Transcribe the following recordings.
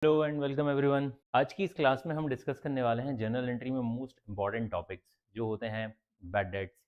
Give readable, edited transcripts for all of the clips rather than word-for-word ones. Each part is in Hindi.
Hello and welcome everyone. आज की इस क्लास में हम डिस्कस करने वाले हैं जर्नल एंट्री में मोस्ट इंपॉर्टेंट टॉपिक्स जो होते हैं bad debts,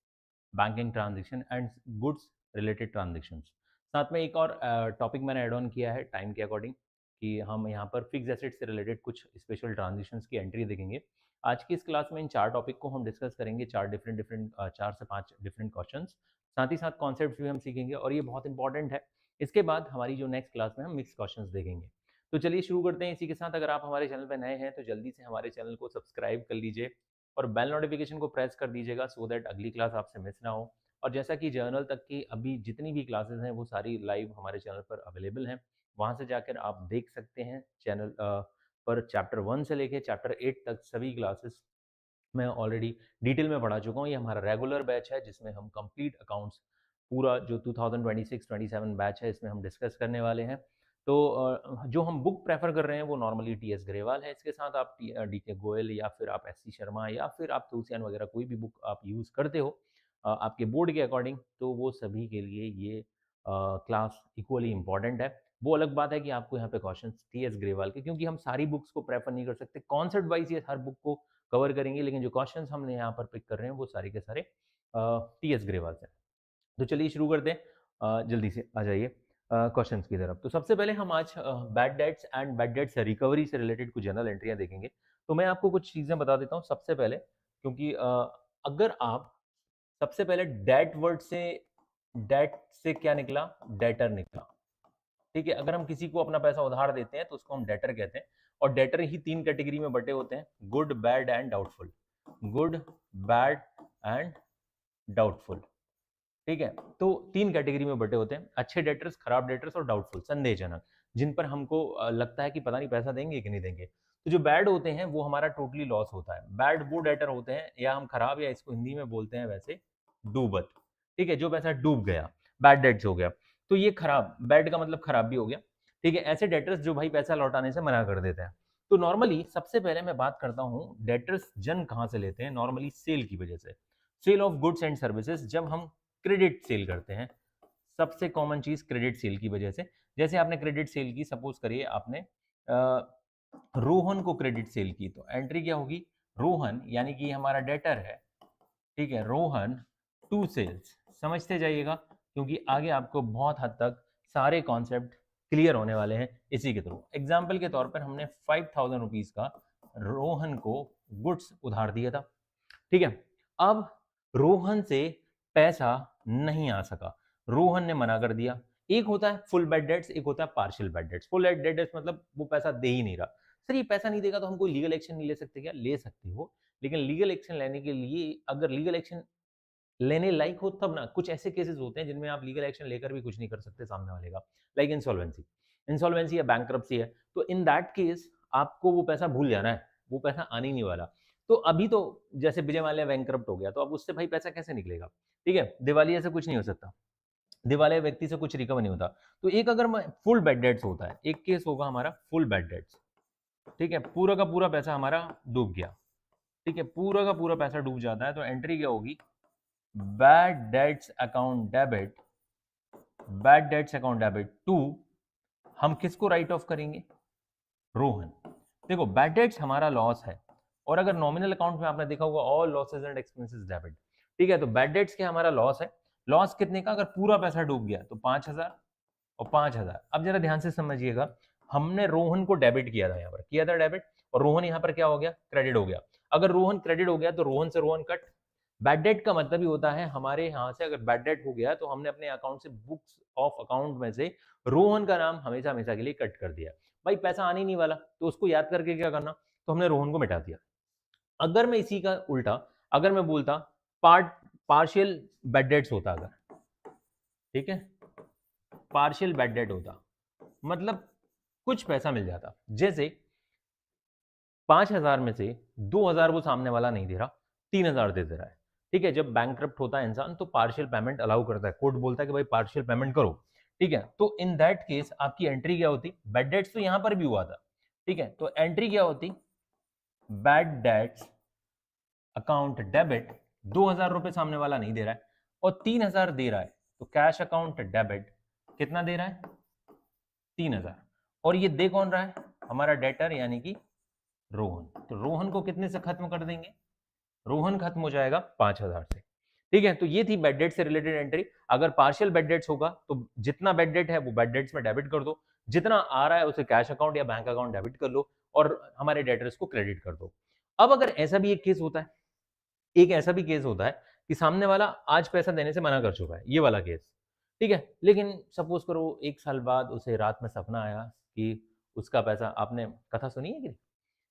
banking transaction and goods related transactions. साथ में एक और टॉपिक मैंने ऐड ऑन किया है टाइम के अकॉर्डिंग कि हम यहाँ पर फिक्स एसेट से रिलेटेड कुछ स्पेशल ट्रांजैक्शंस की एंट्री देखेंगे। आज की इस क्लास में इन चार टॉपिक को हम डिस्कस करेंगे, चार डिफरेंट डिफरेंट 4 से 5 डिफरेंट क्वेश्चन। साथ ही साथ कॉन्सेप्ट भी हम सीखेंगे और ये बहुत इंपॉर्टेंट है। इसके बाद हमारी जो नेक्स्ट क्लास में हम मिक्स क्वेश्चन देखेंगे। तो चलिए शुरू करते हैं इसी के साथ। अगर आप हमारे चैनल पर नए हैं तो जल्दी से हमारे चैनल को सब्सक्राइब कर लीजिए और बेल नोटिफिकेशन को प्रेस कर दीजिएगा सो दैट अगली क्लास आपसे मिस ना हो। और जैसा कि जर्नल तक की अभी जितनी भी क्लासेस हैं वो सारी लाइव हमारे चैनल पर अवेलेबल हैं, वहाँ से जाकर आप देख सकते हैं। चैनल पर चैप्टर 1 से लेके चैप्टर 8 तक सभी क्लासेस मैं ऑलरेडी डिटेल में पढ़ा चुका हूँ। ये हमारा रेगुलर बैच है जिसमें हम कंप्लीट अकाउंट्स पूरा जो 2026-27 बैच है इसमें हम डिस्कस करने वाले हैं। तो जो हम बुक प्रेफर कर रहे हैं वो नॉर्मली टी एस ग्रेवाल है। इसके साथ आप डी के गोयल या फिर आप एस सी शर्मा या फिर आप तुलसियान वगैरह कोई भी बुक आप यूज़ करते हो आपके बोर्ड के अकॉर्डिंग, तो वो सभी के लिए ये क्लास इक्वली इंपॉर्टेंट है। वो अलग बात है कि आपको यहाँ पे क्वेश्चन टी एस ग्रेवाल के, क्योंकि हम सारी बुक्स को प्रेफर नहीं कर सकते, कॉन्सेप्ट वाइज ये हर बुक को कवर करेंगे, लेकिन जो क्वेश्चंस हमने यहाँ पर पिक कर रहे हैं वो सारे के सारे टी एस ग्रेवाल से। तो चलिए शुरू करते हैं। जल्दी से आ जाइए क्वेश्चंस की तरफ। तो सबसे पहले हम आज bad debts and bad debts recovery से रिलेटेड कुछ जनरल एंट्रियाँ देखेंगे। तो मैं आपको कुछ चीज़ें बता देता हूँ सबसे पहले, क्योंकि अगर आप सबसे पहले डेट वर्ड से, डेट से क्या निकला, डेटर निकला। ठीक है, अगर हम किसी को अपना पैसा उधार देते हैं तो उसको हम डेटर कहते हैं। और डेटर ही 3 कैटेगरी में बटे होते हैं, good, bad and doubtful. Good, bad and doubtful. ठीक है, तो 3 कैटेगरी में बटे होते हैं, अच्छे डेटर्स, खराब डेटर्स और डाउटफुल, संदेहजनक, जिन पर हमको लगता है कि पता नहीं पैसा देंगे कि नहीं देंगे। तो जो बैड होते हैं वो हमारा टोटली लॉस होता है। बैड वो डेटर होते हैं, या हम खराब, या इसको हिंदी में बोलते हैं वैसे डूबत। ठीक है, जो पैसा डूब गया, बैड डेट्स हो गया। तो ये खराब, बैड का मतलब खराब भी हो गया। ठीक है, ऐसे डेटर्स जो भाई पैसा लौटाने से मना कर देते हैं। तो नॉर्मली सबसे पहले मैं बात करता हूँ डेटर्स जन्म कहाँ से लेते हैं। नॉर्मली सेल की वजह से, sale of goods and services, जब हम क्रेडिट सेल करते हैं। सबसे कॉमन चीज क्रेडिट सेल की वजह से। जैसे आपने क्रेडिट सेल की, सपोज करिए आपने रोहन को क्रेडिट सेल की, तो एंट्री क्या होगी, रोहन, यानी कि हमारा डेटर है। ठीक है, रोहन टू सेल्स, समझते जाइएगा क्योंकि आगे आपको बहुत हद तक सारे कॉन्सेप्ट क्लियर होने वाले हैं इसी के थ्रू। एग्जाम्पल के तौर पर हमने 5000 रुपीज का रोहन को गुड्स उधार दिया था। ठीक है, अब रोहन से पैसा नहीं आ सका, रोहन ने मना कर दिया। एक होता है फुल बैड डेट्स, एक होता है partial bad debts. Full bad debts मतलब वो पैसा दे ही नहीं रहा। सर ये पैसा नहीं देगा तो हम कोई लीगल एक्शन नहीं ले सकते क्या? ले सकते हो, लेकिन लीगल एक्शन लेने के लिए, अगर लीगल एक्शन लेने लायक हो तब ना। कुछ ऐसे केसेस होते हैं जिनमें आप लीगल एक्शन लेकर भी कुछ नहीं कर सकते सामने वाले का, लाइक इंसॉल्वेंसी। इंसॉल्वेंसी या बैंक्रप्सी है, तो इन दैट केस आपको वो पैसा भूल जाना है, वो पैसा आने ही नहीं वाला। तो अभी तो जैसे विजय माल्या बैंक्रप्ट हो गया, तो अब उससे भाई पैसा कैसे निकलेगा? ठीक है, दिवालिया से कुछ नहीं हो सकता, दिवालिया व्यक्ति से कुछ रिकवर नहीं होता। तो एक अगर फुल बैड डेट्स होता है, एक केस होगा हमारा फुल बैड डेट्स। ठीक है, पूरा का पूरा पैसा हमारा डूब गया। ठीक है, पूरा का पूरा पैसा डूब जाता है, तो एंट्री क्या होगी, bad debts account debit, bad debts account debit to, हम किसको राइट ऑफ करेंगे, रोहन। देखो बैड डेट्स हमारा लॉस है, और अगर नॉमिनल अकाउंट में आपने देखा होगा all losses and expenses debit. ठीक है, तो बैड डेट्स क्या हमारा लॉस है, लॉस कितने का, अगर पूरा पैसा डूब गया तो 5000 और 5000। अब जरा ध्यान से समझिएगा, हमने रोहन को डेबिट किया था, यहाँ पर किया था डेबिट, और रोहन यहाँ पर क्या हो गया, क्रेडिट हो गया। अगर रोहन क्रेडिट हो गया तो रोहन से रोहन कट। बैड डेट का मतलब ही होता है हमारे यहाँ से अगर बैड डेट हो गया तो हमने अपने अकाउंट से, बुक्स ऑफ अकाउंट में से रोहन का नाम हमेशा हमेशा के लिए कट कर दिया। भाई पैसा आने ही नहीं वाला, तो उसको याद करके क्या करना, तो हमने रोहन को मिटा दिया। अगर मैं इसी का उल्टा, अगर मैं बोलता पार्शियल बैड डेट्स होता, अगर, ठीक है, पार्शियल बैड डेट होता, मतलब कुछ पैसा मिल जाता, जैसे 5000 में से 2000 वो सामने वाला नहीं दे रहा, 3000 दे रहा है। ठीक है, जब बैंकक्रप्ट होता है इंसान तो पार्शियल पेमेंट अलाउ करता है, कोर्ट बोलता है कि भाई पार्शियल पेमेंट करो। ठीक है, तो इन दैट केस आपकी एंट्री क्या होती, बैड डेट्स तो यहां पर भी हुआ था। ठीक है, तो एंट्री क्या होती, बैड डेट्स अकाउंट डेबिट, 2000 रुपए सामने वाला नहीं दे रहा है और 3000 दे रहा है, तो कैश अकाउंट डेबिट कितना दे रहा है, 3000। और ये दे कौन रहा है, हमारा डेटर यानी कि रोहन। तो रोहन को कितने से खत्म कर देंगे, रोहन खत्म हो जाएगा 5000 से। ठीक है, तो ये थी बेड डेट से रिलेटेड एंट्री। अगर पार्शियल बेड डेट्स होगा तो जितना बेड डेट है वो बेड डेट्स में डेबिट कर दो, जितना आ रहा है उसे कैश अकाउंट या बैंक अकाउंट डेबिट कर लो और हमारे डेटर्स को क्रेडिट कर दो। अब अगर ऐसा भी एक केस होता है, एक ऐसा भी केस होता है कि सामने वाला आज पैसा देने से मना कर चुका है, ये वाला केस, ठीक है, लेकिन सपोज करो 1 साल बाद उसे रात में सपना आया कि उसका पैसा, आपने कथा सुनी है कि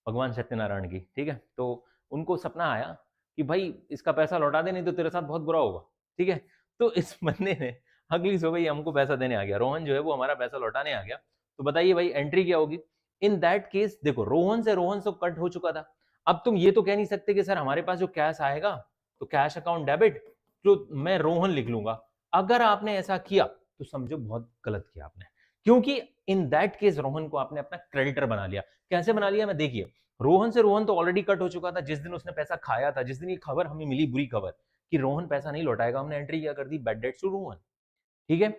भगवान सत्यनारायण की, ठीक है, तो उनको सपना आया कि भाई इसका पैसा लौटा दे नहीं तो तेरे साथ बहुत बुरा होगा, ठीक है। तो इस बंदे ने अगली सुबह ही हमको पैसा देने आ गया, रोहन जो है वो हमारा पैसा लौटाने आ गया। तो बताइए भाई एंट्री क्या होगी इन दैट केस। देखो रोहन से कट हो चुका था। अब तुम ये तो कह नहीं सकते कि सर हमारे पास जो कैश आएगा तो कैश अकाउंट डेबिट, जो मैं रोहन लिख लूंगा। अगर आपने ऐसा किया तो समझो बहुत गलत किया आपने, क्योंकि इन दैट केस रोहन को आपने अपना क्रेडिटर बना लिया। कैसे बना लिया, मैं देखिए, रोहन से रोहन तो ऑलरेडी कट हो चुका था जिस दिन उसने पैसा खाया था, जिस दिन ये खबर हमें मिली, बुरी खबर कि रोहन पैसा नहीं लौटाएगा, हमने एंट्री क्या कर दी, बैड डेट्स टू रोहन। ठीक है,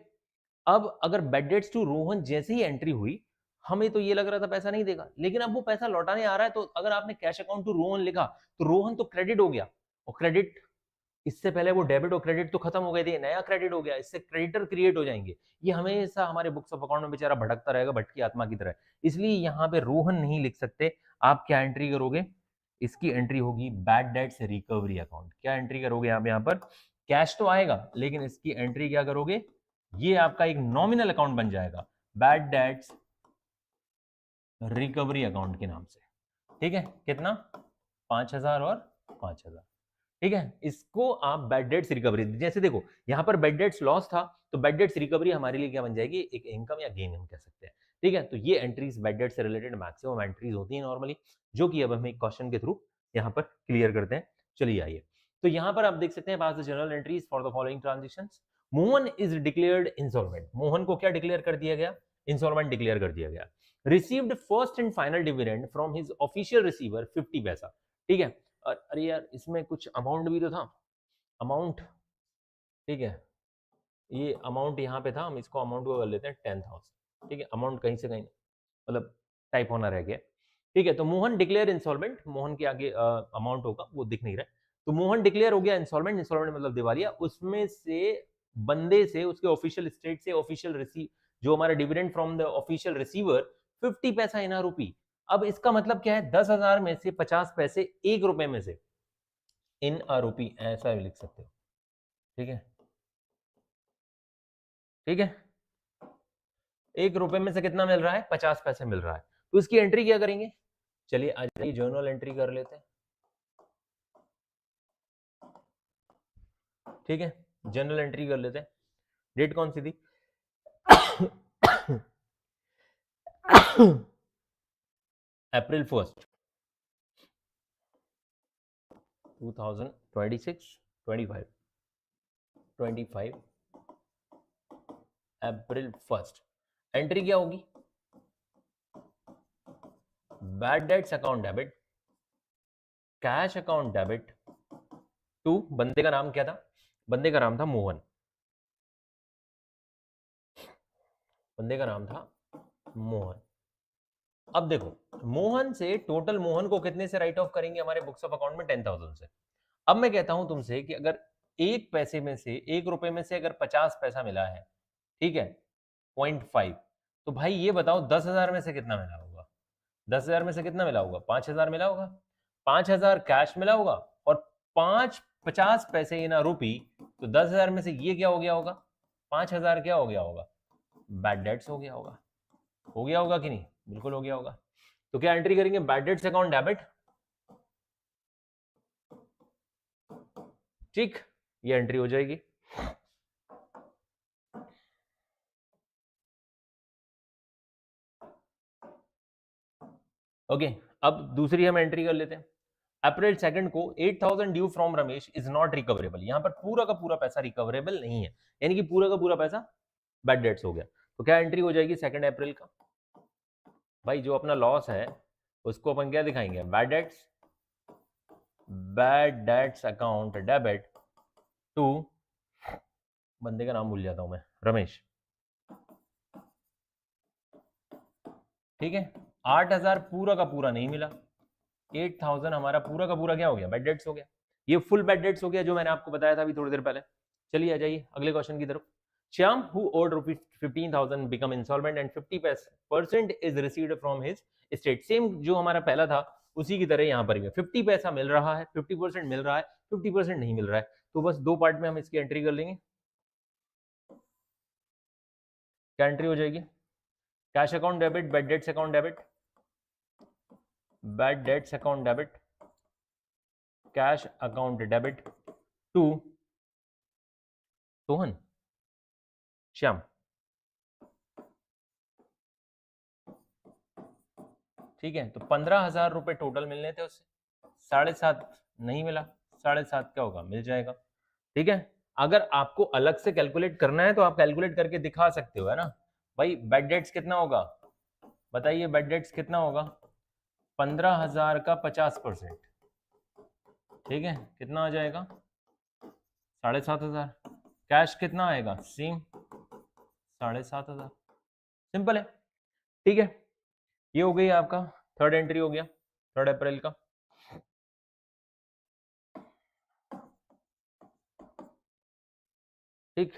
अब अगर बैड डेट्स टू रोहन जैसे ही एंट्री हुई, हमें तो ये लग रहा था पैसा नहीं देगा, लेकिन अब वो पैसा लौटाने आ रहा है, तो अगर आपने कैश अकाउंट टू रोहन लिखा तो रोहन तो क्रेडिट हो गया, और क्रेडिट, इससे पहले वो डेबिट और क्रेडिट तो खत्म हो गए थे, नया क्रेडिट हो गया, इससे क्रेडिटर क्रिएट हो जाएंगे। ये हमेशा हमारे बुक्स ऑफ अकाउंट में बेचारा भटकता रहेगा, भटकी आत्मा की तरह, इसलिए यहाँ पे रोहन नहीं लिख सकते। आप क्या एंट्री करोगे, इसकी एंट्री होगी बैड डेट्स रिकवरी अकाउंट। क्या एंट्री करोगे आप यहाँ पर, कैश तो आएगा लेकिन इसकी एंट्री क्या करोगे, ये आपका एक नॉमिनल अकाउंट बन जाएगा बैड डेट्स रिकवरी अकाउंट के नाम से। ठीक है, कितना, 5000 और 5000। ठीक है, इसको आप बैड डेट्स रिकवरी, जैसे देखो यहाँ पर बैड डेट्स लॉस था तो बैड डेट्स रिकवरी हमारे लिए क्या बन जाएगी, एक इनकम या गेन हम कह सकते हैं। ठीक है, तो ये एंट्रीज बैड डेट से रिलेटेड मैक्सिमम एंट्रीज होती है नॉर्मली, जो कि अब हम एक क्वेश्चन के थ्रू यहाँ पर क्लियर करते हैं। चलिए आइए, तो यहाँ पर आप देख सकते हैं pass the journal entries for the following transactions. Mohan is declared insolvent, Mohan को क्या डिक्लेयर कर दिया गया, इंसॉल्वेंट डिक्लेयर कर दिया गया। Received first and final dividend from his official receiver 50 पैसा। ठीक है, अरे यार इसमें कुछ अमाउंट भी तो था, अमाउंट, ठीक है, ये अमाउंट यहाँ पे था, हम इसको अमाउंट को कर लेते हैं 10,000। ठीक है, अमाउंट कहीं से कहीं मतलब टाइप होना रह गया। ठीक है, तो मोहन डिक्लेयर इंसॉल्वेंट, मोहन के आगे अमाउंट होगा वो दिख नहीं रहा है, तो मोहन डिक्लेयर हो गया इंसॉल्वेंट, इंसॉल्वेंट मतलब दिवालिया। उसमें से बंदे से, उसके ऑफिशियल स्टेट से, ऑफिशियल रिसीव, जो हमारा dividend from the official receiver 50 पैसा इन रुपी। अब इसका मतलब क्या है, 10,000 में से 50 पैसे 1 रुपए में से इन रुपी, ऐसा भी लिख सकते हो। ठीक है, ठीक है, 1 रुपए में से कितना मिल रहा है, 50 पैसे मिल रहा है, तो इसकी एंट्री क्या करेंगे, चलिए आज जर्नल एंट्री कर लेते हैं। ठीक है, जर्नल एंट्री कर लेते हैं। डेट कौन सी थी अप्रैल 1, 2026, 25 25 अप्रैल 1। एंट्री क्या होगी, bad debts account debit, cash account debit to, बंदे का नाम क्या था, बंदे का नाम था मोहन, बंदे का नाम था मोहन। अब देखो मोहन से टोटल, मोहन को कितने से राइट ऑफ करेंगे हमारे बुक्स ऑफ अकाउंट में, 10,000 से। अब मैं कहता हूं तुमसे कि अगर 1 पैसे में से, 1 रुपए में से अगर 50 पैसा मिला है, ठीक है, 0.5, तो भाई ये बताओ 10,000 में से कितना मिला होगा, 10,000 में से कितना मिला होगा, 5,000 मिला होगा, 5,000 कैश मिला होगा, और 50 पैसे इन रुपी, तो 10,000 में से ये क्या हो गया होगा, 5,000 क्या हो गया होगा, बैड डेट्स हो गया होगा, हो गया होगा कि नहीं, बिल्कुल हो गया होगा। तो क्या एंट्री करेंगे, बैड डेट्स अकाउंट डेबिट। ठीक, ये एंट्री हो जाएगी। ओके, अब दूसरी हम एंट्री कर लेते हैं। अप्रैल 2 को 8,000 due from Ramesh is not recoverable. यहां पर पूरा का पूरा पैसा रिकवरेबल नहीं है, यानी कि पूरा का पूरा पैसा बैड डेट्स हो गया। तो क्या एंट्री हो जाएगी 2 अप्रैल का, भाई जो अपना लॉस है उसको अपन क्या दिखाएंगे, bad debts, bad debts account debit to, बंदे का नाम भूल जाता हूं मैं, रमेश। ठीक है, 8,000 पूरा का पूरा नहीं मिला, 8,000 हमारा पूरा का पूरा क्या हो गया, बैड डेट्स हो गया। ये फुल बैड डेट्स हो गया जो मैंने आपको बताया था अभी थोड़ी देर पहले। चलिए आ जाइए अगले क्वेश्चन की तरफ। Shyam who owed rupees 15,000 become insolvent and 50% is received from his state. Same जो हमारा पहला था उसी की तरह यहाँ पर भी 50 पैसा मिल रहा है, 50% मिल रहा है, 50% नहीं मिल रहा है। तो बस दो पार्ट में हम इसकी एंट्री कर लेंगे। क्या एंट्री हो जाएगी, cash account debit, bad debts account debit, bad debts account debit, cash account debit to Sohan, Shyam. ठीक है, तो 15,000 रुपए टोटल मिलने थे उससे, 7.5 नहीं मिला, 7.5 क्या होगा, मिल जाएगा। ठीक है, अगर आपको अलग से कैलकुलेट करना है तो आप कैलकुलेट करके दिखा सकते हो, है ना भाई। बैड डेट्स कितना होगा बताइए, बैड डेट्स कितना होगा, 15,000 का 50%, ठीक है, कितना आ जाएगा, 7,500। कैश कितना आएगा, सेम 7,500। सिंपल है, ठीक है। ये हो गई आपका थर्ड एंट्री हो गया, 3 अप्रैल का। ठीक,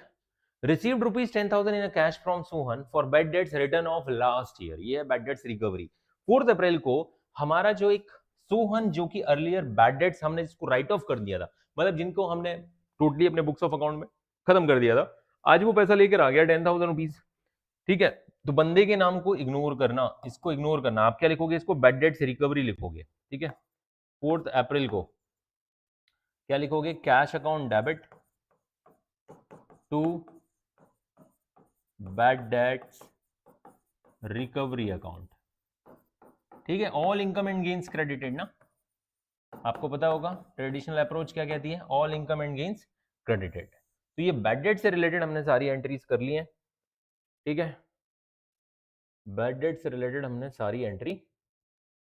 received rupees 10,000 in cash from Sohan for bad debts return of last year. ये है बैड डेट्स रिकवरी। 4 अप्रैल को हमारा जो एक सोहन जो कि अर्लियर बैड डेट्स हमने इसको राइट ऑफ कर दिया था, मतलब जिनको हमने टोटली अपने बुक्स ऑफ अकाउंट में खत्म कर दिया था, आज वो पैसा लेकर आ गया 10,000 रुपीज। ठीक है, तो बंदे के नाम को इग्नोर करना, इसको इग्नोर करना। आप क्या लिखोगे, इसको बैड डेट्स रिकवरी लिखोगे। ठीक है, 4 अप्रैल को क्या लिखोगे, cash account debit to bad debts recovery account. ठीक है, all income and gains credited ना, आपको पता होगा ट्रेडिशनल अप्रोच क्या कहती है, all income and gains credited. तो ये बैड डेट से रिलेटेड हमने सारी एंट्रीज कर ली हैं। ठीक है, बैड डेट से रिलेटेड हमने सारी एंट्री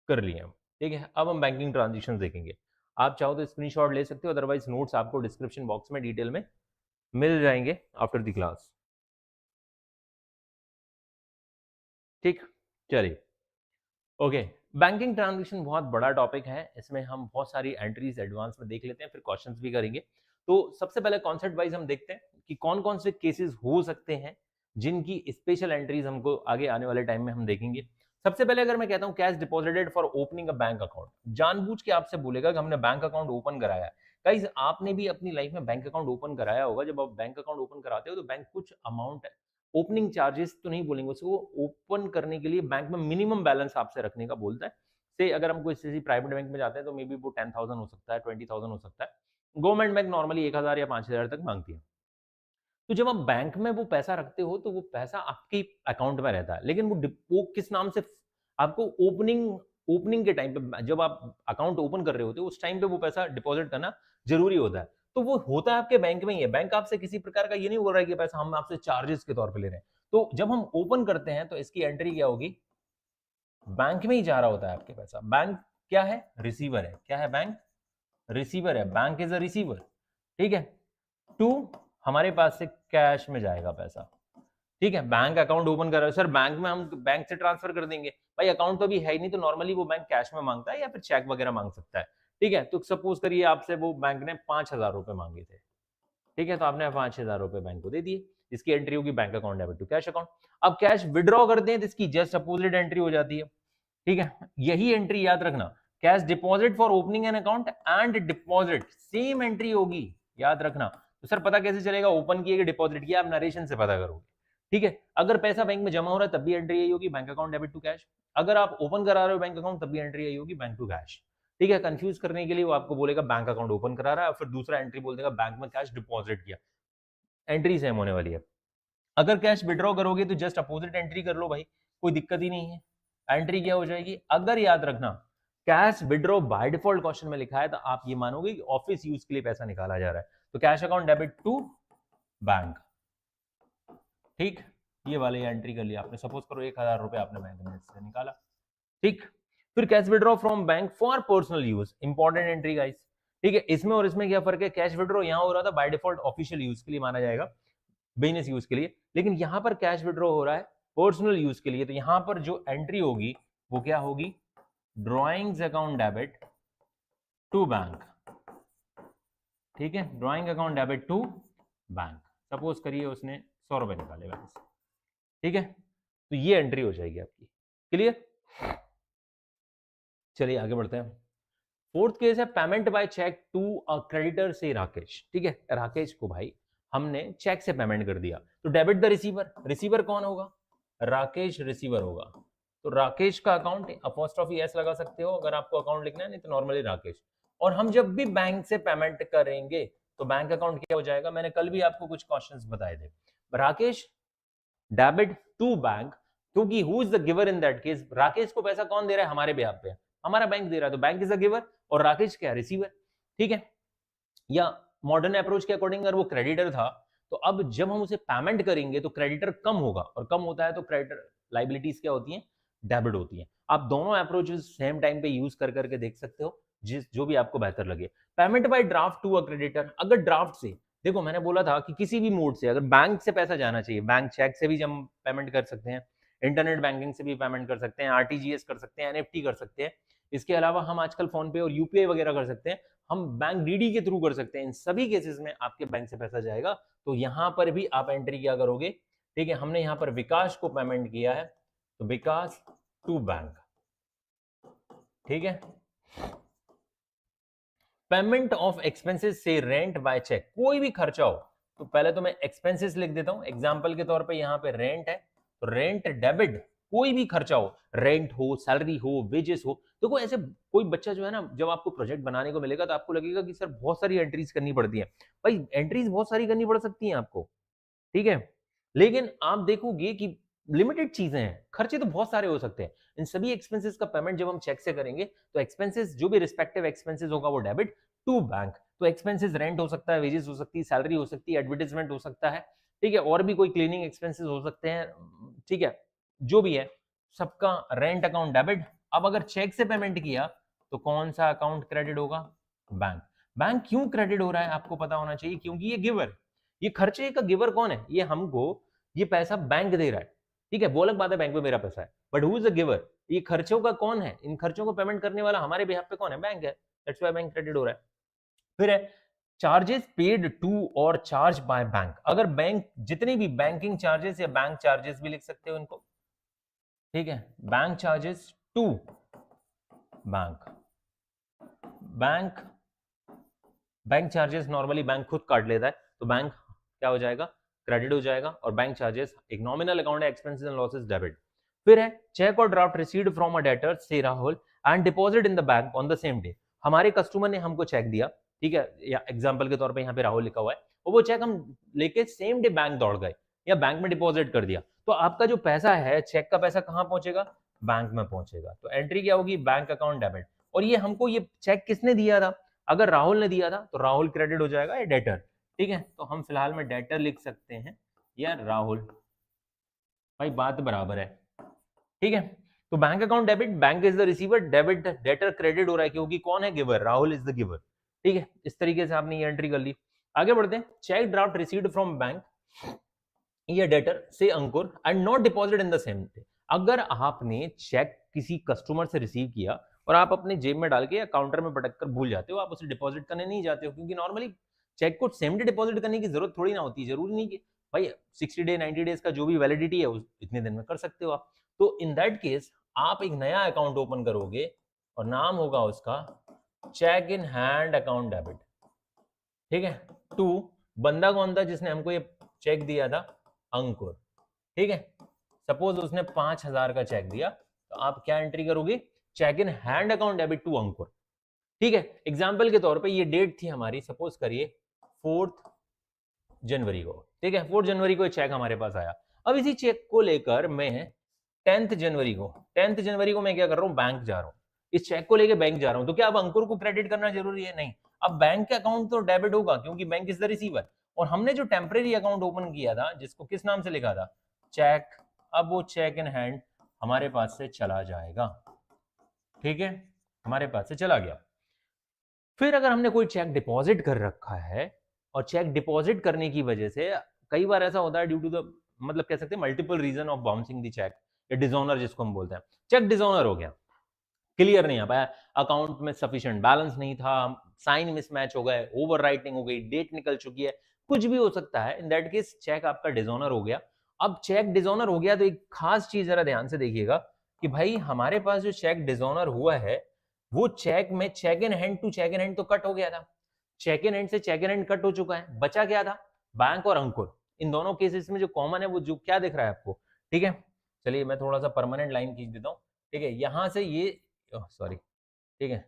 कर ली है। ठीक है, अब हम बैंकिंग ट्रांजेक्शन देखेंगे। आप चाहो तो स्क्रीनशॉट ले सकते हो, अदरवाइज नोट्स आपको डिस्क्रिप्शन बॉक्स में डिटेल में मिल जाएंगे आफ्टर द क्लास। ठीक, चलिए ओके। बैंकिंग ट्रांजेक्शन बहुत बड़ा टॉपिक है, इसमें हम बहुत सारी एंट्रीज एडवांस में देख लेते हैं, फिर क्वेश्चंस भी करेंगे। तो सबसे पहले कॉन्सेप्ट वाइज हम देखते हैं कि कौन कौन से केसेस हो सकते हैं जिनकी स्पेशल एंट्रीज हमको आगे आने वाले टाइम में हम देखेंगे। सबसे पहले अगर मैं कहता हूं cash deposited for opening a bank account, जानबूझ के आपसे बोलेगा कि हमने बैंक अकाउंट ओपन कराया। गाइस, आपने भी अपनी लाइफ में बैंक अकाउंट ओपन कराया होगा। जब आप बैंक अकाउंट ओपन कराते हो तो बैंक कुछ अमाउंट, ओपनिंग चार्जेस तो नहीं बोलेंगे उसको, ओपन करने के लिए बैंक में मिनिमम बैलेंस आपसे रखने का बोलता है। से अगर हम कोई किसी प्राइवेट बैंक में जाते हैं तो मे बी वो 10,000 हो सकता है, 20,000 हो सकता है। गवर्नमेंट बैंक नॉर्मली 1,000 या 5,000 तक मांगती है। तो जब आप बैंक में वो पैसा रखते हो तो वो पैसा आपके अकाउंट में रहता है, लेकिन वो किस नाम से, आपको ओपनिंग ओपनिंग के टाइम पे जब आप अकाउंट ओपन कर रहे होते हो उस टाइम पे वो पैसा डिपॉजिट करना जरूरी होता है। तो वो होता है आपके बैंक में ही है, बैंक आपसे किसी प्रकार का ये नहीं बोल रहा है कि पैसा हम आपसे चार्जेस के तौर पे ले रहे हैं। तो जब हम ओपन करते हैं तो इसकी एंट्री क्या होगी, बैंक में ही जा रहा होता है आपके पैसा। बैंक क्या है, रिसीवर है। क्या है, बैंक रिसीवर है, बैंक इज अ रिसीवर। ठीक है, टू हमारे पास से कैश में जाएगा पैसा। ठीक है, बैंक अकाउंट ओपन कर रहे हो सर, बैंक में हम बैंक से ट्रांसफर कर देंगे, भाई अकाउंट तो अभी है ही नहीं, तो नॉर्मली वो बैंक कैश में मांगता है या फिर चेक वगैरह मांग सकता है। ठीक है, तो सपोज करिए आपसे वो बैंक ने 5,000 रुपए मांगे थे। ठीक है, तो आपने 5,000 रुपए बैंक को दे दिए, इसकी एंट्री होगी bank account debit to cash account. अब कैश विड्रॉ करते हैं तो इसकी जस्ट अपोजिट एंट्री हो जाती है। ठीक है, यही एंट्री याद रखना, cash deposit for opening an account and deposit same entry होगी, याद रखना। तो सर पता कैसे चलेगा, ओपन किए कि डिपॉजिट किया, आप नरेशन से पता करोगे। ठीक है, अगर पैसा बैंक में जमा हो रहा है तब भी एंट्री यही होगी, bank account debit to cash. अगर आप ओपन करा रहे हो बैंक अकाउंट तब भी एंट्री यही होगी, बैंक टू कैश। ठीक है, कंफ्यूज करने के लिए वो आपको बोलेगा बैंक अकाउंट ओपन करा रहा है, फिर दूसरा एंट्री बोल देगा बैंक में कैश डिपॉजिट किया, एंट्री सेम होने वाली है। अगर कैश विड्रॉ करोगे तो जस्ट अपोजिट एंट्री कर लो भाई, कोई दिक्कत ही नहीं है। एंट्री क्या हो जाएगी, अगर याद रखना cash withdraw by default question में लिखा है तो आप ये मानोगे कि ऑफिस यूज के लिए पैसा निकाला जा रहा है, तो cash account debit to bank. ठीक, ये वाली एंट्री कर लिया आपने, सपोज करो 1,000 रुपए आपने बैंक में से निकाला। ठीक, फिर cash withdraw from bank for personal use, important entry guys. ठीक है, इसमें और इसमें क्या फर्क है, कैश विड्रॉ यहां हो रहा था बाय डिफॉल्ट ऑफिशियल यूज के लिए माना जाएगा, बिजनेस यूज के लिए, लेकिन यहां पर कैश विड्रॉ हो रहा है पर्सनल यूज के लिए। तो यहां पर जो एंट्री होगी वो क्या होगी, drawings account debit to bank. ठीक है, drawing account debit to bank. Suppose करिए उसने 100 रुपए निकाले बैंक से, ठीक है, तो ये एंट्री हो जाएगी आपकी। क्लियर? चलिए आगे बढ़ते हैं। फोर्थ केस है payment by cheque to a creditor से राकेश। ठीक है, राकेश को भाई हमने चेक से पेमेंट कर दिया, तो डेबिट द रिसीवर। रिसीवर कौन होगा, राकेश रिसीवर होगा। तो राकेश का अकाउंट, अपॉस्ट्रोफी एस लगा सकते हो अगर आपको अकाउंट लिखना है, नहीं तो नॉर्मली राकेश। और हम जब भी बैंक से पेमेंट करेंगे तो बैंक अकाउंट क्या हो जाएगा, मैंने कल भी आपको कुछ क्वेश्चंस बताए थे। राकेश डेबिट टू बैंक, क्योंकि who is the giver in that case, Rakesh को पैसा कौन दे रहा है हमारे बिहाफ पे, हमारा बैंक दे रहा है, तो बैंक इज द गिवर और राकेश क्या, रिसीवर। ठीक है, या मॉडर्न अप्रोच के अकॉर्डिंग अगर वो क्रेडिटर था, तो अब जब हम उसे पेमेंट करेंगे तो क्रेडिटर कम होगा, और कम होता है तो क्रेडिटर लाइबिलिटीज क्या होती हैं, डेबिट होती हैं। आप दोनों अप्रोचेस सेम टाइम पे यूज कर करके देख सकते हो, जो भी आपको बेहतर लगे। Payment by draft to a creditor, अगर ड्राफ्ट से, देखो मैंने बोला था कि किसी भी मोड से, अगर बैंक से पैसा जाना चाहिए, बैंक चेक से भी हम पेमेंट कर सकते हैं, इंटरनेट बैंकिंग से भी पेमेंट कर सकते हैं, आरटीजीएस कर सकते हैं, एनएफटी कर सकते हैं, इसके अलावा हम आजकल फोन पे और यूपीआई वगैरह कर सकते हैं, हम बैंक डीडी के थ्रू कर सकते हैं। इन सभी केसेस में आपके बैंक से पैसा जाएगा, तो यहां पर भी आप एंट्री क्या करोगे, ठीक है, हमने यहां पर विकास को पेमेंट किया है, तो विकास टू बैंक। ठीक है, पेमेंट ऑफ एक्सपेंसेस से रेंट बाय चेक, कोई भी खर्चा हो तो पहले तो मैं एक्सपेंसेस लिख देता हूं, एग्जांपल के तौर पे यहां पे रेंट है, तो रेंट डेबिट, कोई भी खर्चा हो, रेंट हो, सैलरी हो, वेजेस हो। देखो ऐसे कोई बच्चा जो है ना, जब आपको प्रोजेक्ट बनाने को मिलेगा तो आपको लगेगा कि सर बहुत सारी एंट्रीज करनी पड़ती है, भाई एंट्रीज बहुत सारी करनी पड़ सकती हैं आपको, ठीक है, लेकिन आप देखोगे कि लिमिटेड चीजें हैं, खर्चे तो बहुत सारे हो सकते हैं। इन सभी एक्सपेंसेस का पेमेंट जब हम चेक से करेंगे तो एक्सपेंसेस, जो भी रिस्पेक्टिव एक्सपेंसेस होगा वो डेबिट टू बैंक। तो एक्सपेंसेस रेंट हो सकता है, वेजेस हो सकती है, सैलरी हो सकती है, एडवर्टाइजमेंट हो सकता है, ठीक है, और भी कोई क्लीनिंग एक्सपेंसेस हो सकते हैं, ठीक है, जो भी है सबका रेंट अकाउंट डेबिट। अब अगर चेक से पेमेंट किया तो कौन सा अकाउंट क्रेडिट होगा, बैंक। बैंक क्यों क्रेडिट हो रहा है आपको पता होना चाहिए, क्योंकि ये गिवर, ये खर्चे का गिवर कौन है, ये हमको ये पैसा बैंक दे रहा है, ठीक है, वो अलग बात है बैंक में मेरा पैसा है, but who is the giver, ये खर्चों का कौन है, इन खर्चों को पेमेंट करने वाला हमारे बिहाफ पे कौन है, बैंक है, दैट्स व्हाई बैंक क्रेडिट हो रहा है। फिर है चार्जेस पेड टू और चार्ज बाय बैंक, अगर बैंक जितने भी बैंकिंग चार्जेस या बैंक चार्जेस भी लिख सकते हो इनको, ठीक है, bank charges to bank, bank bank charges normally bank खुद काट लेता है, तो बैंक क्या हो जाएगा, क्रेडिट हो जाएगा, और बैंक चार्जेस एक नॉमिनल अकाउंट है, एक्सपेंसेस एंड लॉसेस डेबिट। फिर है चेक और draft received from a debtor से Rahul and deposit in the bank on the same day, हमारे कस्टमर ने हमको चेक दिया, ठीक है, या एग्जांपल के तौर पे यहाँ पे राहुल लिखा हुआ है, और वो चेक हम लेके सेम डे बैंक दौड़ गए या बैंक में डिपॉजिट कर दिया, तो आपका जो पैसा है, चेक का पैसा कहाँ पहुंचेगा, बैंक में पहुंचेगा। तो एंट्री क्या होगी, बैंक अकाउंट डेबिट। और ये हमको ये चेक किसने दिया था, अगर राहुल ने दिया था तो राहुल क्रेडिट हो जाएगा या डेटर, ठीक है, तो हम फिलहाल में डेटर लिख सकते हैं या राहुल, भाई बात बराबर है, ठीक है। तो bank account debit, bank is the receiver, debit debtor credit हो रहा है क्योंकि कौन है giver, Rahul is the giver, ठीक है, इस तरीके से आपने ये एंट्री कर ली। आगे बढ़ते हैं, cheque draft received from bank या डेटर से Ankur and not deposit in the same day, अगर आपने चेक किसी कस्टमर से रिसीव किया और आप अपने जेब में डाल के या काउंटर में पटक कर भूल जाते हो, आप उसे डिपॉजिट करने नहीं जाते हो, क्योंकि नॉर्मली चेक को सेम डे डिपॉजिट करने की जरूरत थोड़ी ना होती है, जरूरी नहीं कि भाई 60 डे 90 डेज का जो भी वैलिडिटी है उस इतने दिन में कर सकते हो आप। तो इन दैट केस आप एक नया अकाउंट ओपन करोगे और नाम होगा उसका cheque in hand account debit, ठीक है। टू, बंदा कौन था जिसने हमको ये चेक दिया था, अंकुर, ठीक है, सपोज उसने 5000 का चेक दिया, तो आप क्या एंट्री करोगे, cheque in hand account debit to Ankur, ठीक है। एग्जांपल के तौर पे ये डेट थी हमारी, सपोज करिए 4 जनवरी को, ठीक है, 4 जनवरी को चेक हमारे पास आया। अब इसी चेक को लेकर मैं 10 जनवरी को मैं क्या कर रहा हूं, बैंक जा रहा हूं, इस चेक को लेकर बैंक जा रहा हूं, तो क्या अब अंकुर को क्रेडिट करना जरूरी है, नहीं, अब बैंक के अकाउंट तो डेबिट होगा क्योंकि बैंक इज द रिसीवर, और हमने जो टेम्परेरी अकाउंट ओपन किया था जिसको किस नाम से लिखा था, चेक, अब वो चेक इन हैंड हमारे पास से चला जाएगा, ठीक है, हमारे पास से चला गया। फिर अगर हमने कोई चेक डिपॉजिट कर रखा है और चेक डिपॉजिट करने की वजह से कई बार ऐसा होता है ड्यू टू द मतलब कह सकते हैं multiple reason of bouncing the cheque या डिसऑनर जिसको हम बोलते हैं। चेक डिसऑनर हो गया, क्लियर नहीं आ पाया, अकाउंट में सफिशिएंट बैलेंस नहीं था, साइन मिसमैच हो गए, ओवर राइटिंग हो गई, डेट निकल चुकी है, कुछ भी हो सकता है। इन दैट केस चेक आपका डिसऑनर हो गया। अब चेक डिसऑनर हो गया तो एक खास चीज जरा ध्यान से देखिएगा कि भाई हमारे पास जो चेक डिसऑनर हुआ है वो चेक में cheque in hand to cheque in hand तो कट हो गया था, चेक इन हैंड से चेक इन हैंड कट हो चुका है, बचा क्या था, बैंक और अंकुर। इन दोनों केसेस में जो कॉमन है वो जो क्या दिख रहा है आपको, ठीक है। चलिए मैं थोड़ा सा परमानेंट लाइन खींच देता हूँ, ठीक है, यहां से ये सॉरी, ठीक है,